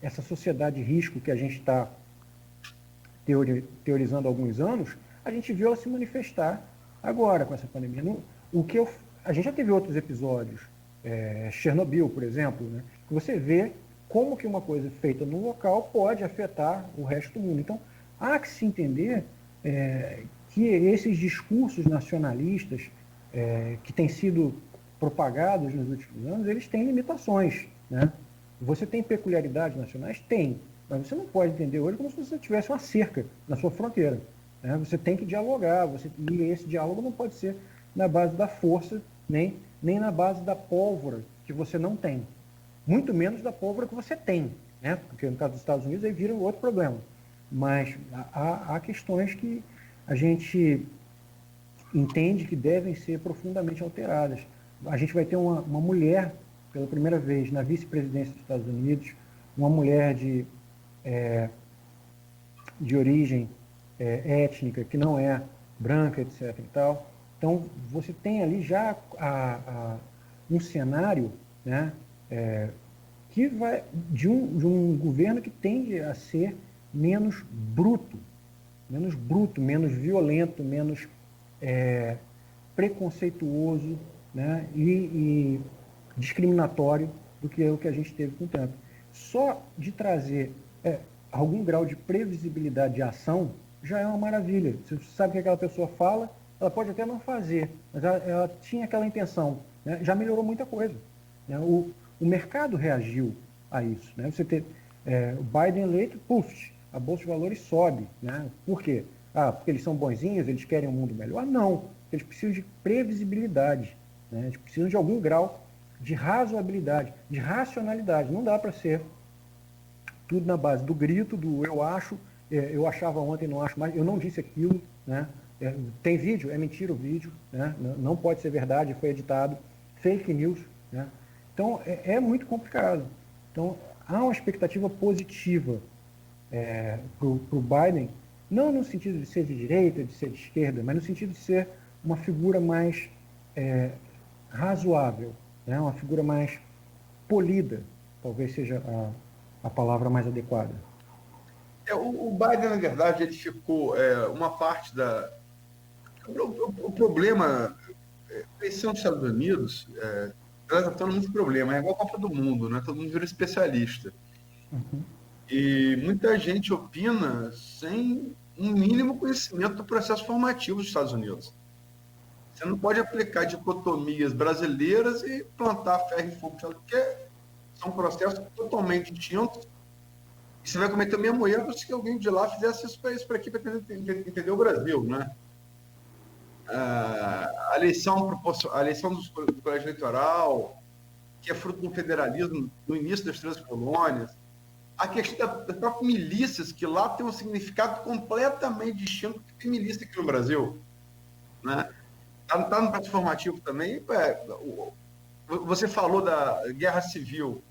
essa sociedade de risco que a gente está teorizando há alguns anos, a gente viu ela se manifestar agora com essa pandemia. A gente já teve outros episódios, Chernobyl, por exemplo, né, que você vê como que uma coisa feita no local pode afetar o resto do mundo. Então, há que se entender que esses discursos nacionalistas que têm sido propagados nos últimos anos, eles têm limitações, né? Você tem peculiaridades nacionais? Tem, mas você não pode entender hoje como se você tivesse uma cerca na sua fronteira, né? Você tem que dialogar, e esse diálogo não pode ser na base da força, nem na base da pólvora que você não tem, muito menos da pólvora que você tem, né? Porque no caso dos Estados Unidos aí vira um outro problema. Mas há questões que a gente entende que devem ser profundamente alteradas. A gente vai ter uma mulher, pela primeira vez, na vice-presidência dos Estados Unidos, uma mulher de origem étnica, que não é branca, etc. E tal. Então, você tem ali já um cenário, né, que vai de um governo que tende a ser menos bruto, menos violento, menos preconceituoso, né, e discriminatório do que é o que a gente teve com o Trump. Só de trazer algum grau de previsibilidade de ação já é uma maravilha. Você sabe o que aquela pessoa fala, ela pode até não fazer, mas ela tinha aquela intenção, né, já melhorou muita coisa, né? O mercado reagiu a isso, né? Você ter o Biden eleito, a Bolsa de Valores sobe, né? Por quê? Porque eles são bonzinhos, eles querem um mundo melhor? Não, eles precisam de previsibilidade, né? Eles precisam de algum grau de razoabilidade, de racionalidade. Não dá para ser tudo na base do grito, do eu acho, eu achava ontem, não acho mais, eu não disse aquilo, né? Tem vídeo? É mentira o vídeo, né? Não pode ser verdade, foi editado, fake news, né? Então é muito complicado. Então há uma expectativa positiva para o Biden, não no sentido de ser de direita, de ser de esquerda, mas no sentido de ser uma figura mais razoável, né? Uma figura mais polida, talvez seja a palavra mais adequada.
O Biden, na verdade, ele ficou uma parte da... O problema, a eleição dos Estados Unidos, ela está tendo muito problema, é igual a Copa do Mundo, né? Todo mundo vira especialista.
Uhum.
E muita gente opina sem um mínimo conhecimento do processo formativo dos Estados Unidos. Você não pode aplicar dicotomias brasileiras e plantar ferro e fogo, porque são processos totalmente distintos. E você vai cometer o mesmo erro se alguém de lá fizesse isso para aqui, para entender o Brasil, né? A eleição do colégio eleitoral, que é fruto do federalismo no início das três colônias, a questão das próprias milícias, que lá tem um significado completamente distinto do que tem milícia aqui no Brasil, né? Está no processo formativo também. Você falou da guerra civil.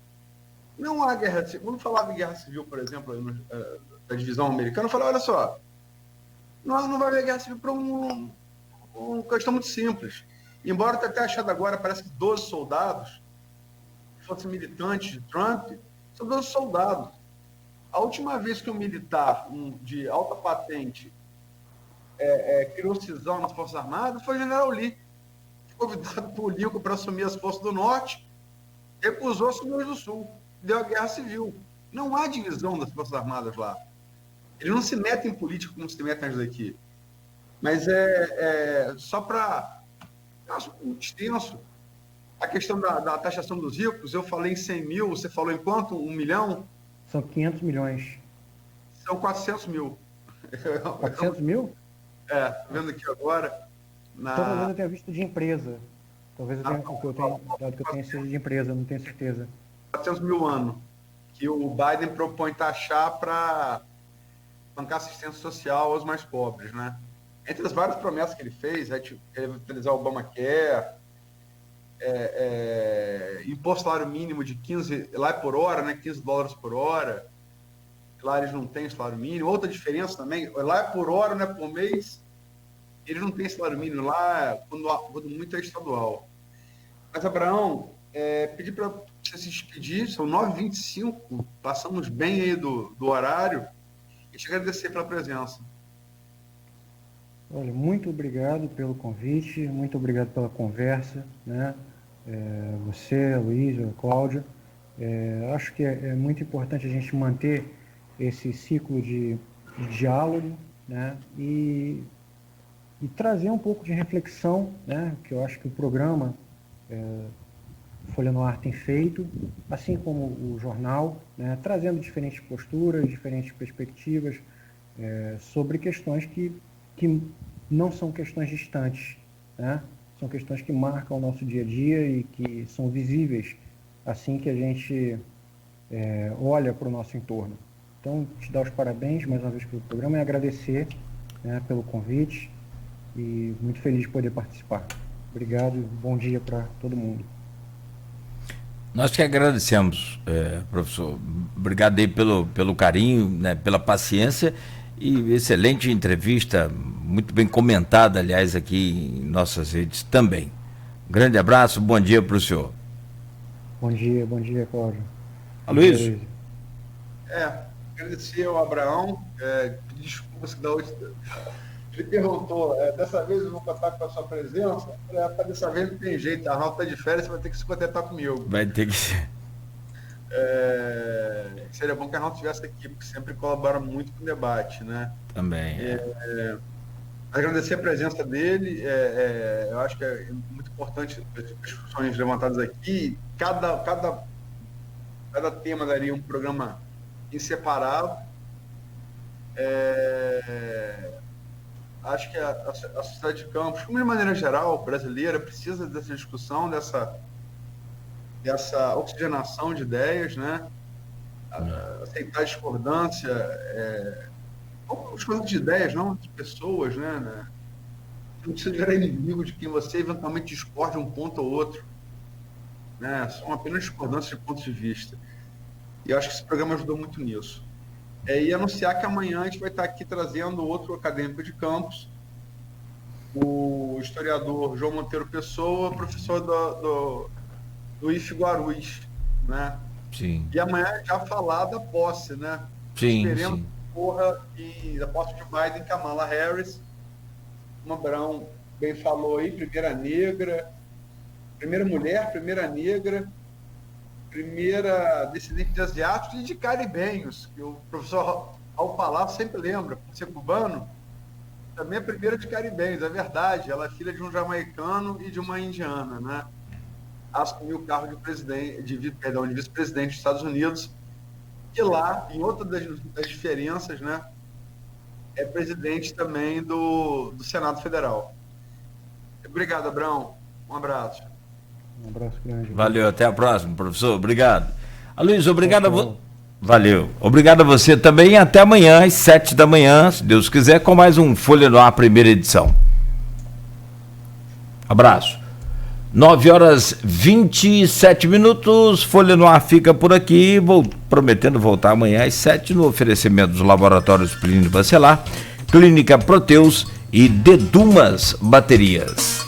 Não há guerra civil. Quando falava de guerra civil, por exemplo, da divisão americana, eu falava, olha só, não vai haver guerra civil por uma questão muito simples. Embora tenha até achado agora, parece que 12 soldados, que fossem militantes de Trump, são 12 soldados. A última vez que um militar de alta patente criou cisão nas Forças Armadas foi o general Lee, convidado por Lincoln para assumir as Forças do Norte, recusou assumir as do Sul, deu a guerra civil. Não há divisão das Forças Armadas lá. Eles não se metem em política como se metem daqui. Mas só para... Acho muito extenso. A questão da taxação dos ricos, eu falei em 100 mil, você falou em quanto? 1 milhão?
São 500 milhões.
São 400 mil.
400 mil?
Vendo aqui agora.
Talvez eu tenha visto de empresa. Talvez o dado que eu tenha seja de empresa, não tenho certeza. 400
mil ano, que o Biden propõe taxar para bancar assistência social aos mais pobres, né? Entre as várias promessas que ele fez, ele vai utilizar o Obamacare, impor salário mínimo de 15 lá por hora, né? $15 por hora. Lá eles não têm salário mínimo. Outra diferença também, lá é por hora, né? Por mês. Eles não têm salário mínimo lá, quando muito é estadual. Mas, Abraão, pedi para você se despedir, são 9h25, passamos bem aí do horário. e te agradecer pela presença.
Olha, muito obrigado pelo convite, muito obrigado pela conversa, né? Você, Luiz, a Cláudia. Acho que é muito importante a gente manter esse ciclo de diálogo, né? E trazer um pouco de reflexão, né? Que eu acho que o programa Folha no Ar tem feito, assim como o jornal, né? Trazendo diferentes posturas, diferentes perspectivas sobre questões que não são questões distantes, né? São questões que marcam o nosso dia a dia e que são visíveis assim que a gente olha para o nosso entorno. Então, te dar os parabéns mais uma vez pelo programa e agradecer, né, pelo convite e muito feliz de poder participar. Obrigado e bom dia para todo mundo.
Nós que agradecemos, professor. Obrigado aí pelo carinho, né, pela paciência e excelente entrevista, muito bem comentada, aliás, aqui em nossas redes também. Um grande abraço, bom dia para o senhor.
Bom dia, Cláudio.
Aloysio.
Agradecer ao Abraão, desculpas que da outra. Ele perguntou, dessa vez eu vou contar com a sua presença? Dessa vez não tem jeito, a Raul está de férias, você vai ter que se contentar comigo.
Vai ter que ser.
Seria bom que a Raul estivesse aqui, porque sempre colabora muito com o debate, né?
Também.
Agradecer a presença dele, eu acho que é muito importante as discussões levantadas aqui. Cada tema daria um programa em separado. Acho que a sociedade de Campos, como de maneira geral, brasileira, precisa dessa discussão, dessa oxigenação de ideias, né? Aceitar a discordância, discordância de ideias, não de pessoas, né? Não precisa virar inimigo de quem você eventualmente discorde um ponto ou outro, né? São apenas discordâncias de pontos de vista. E eu acho que esse programa ajudou muito nisso. E anunciar que amanhã a gente vai estar aqui trazendo outro acadêmico de Campos, o historiador João Monteiro Pessoa, professor do IF Guarulhos, né?
Sim.
E amanhã já falar da posse, né?
Sim,
esperemos
sim.
e da posse de Biden, Kamala Harris, como o Abraão bem falou aí, primeira mulher, primeira negra, primeira descendente de asiáticos e de caribenhos, que o professor, ao falar, sempre lembra, por ser cubano, também é a primeira de caribenhos, é verdade, ela é filha de um jamaicano e de uma indiana, né? Assumiu o cargo de vice-presidente dos Estados Unidos, e lá, em outra das diferenças, né, é presidente também do Senado Federal. Obrigado, Abraão. Um abraço.
Um abraço grande.
Valeu, até a próxima, professor. Obrigado. Aloysio, obrigado a você. Valeu. Obrigado a você também e até amanhã, às 7 da manhã, se Deus quiser, com mais um Folha no Ar, primeira edição. Abraço. 9h27, Folha no Ar fica por aqui, prometendo voltar amanhã às 7 no oferecimento dos laboratórios Plínio Bacelar, Clínica Proteus e Dedumas Baterias.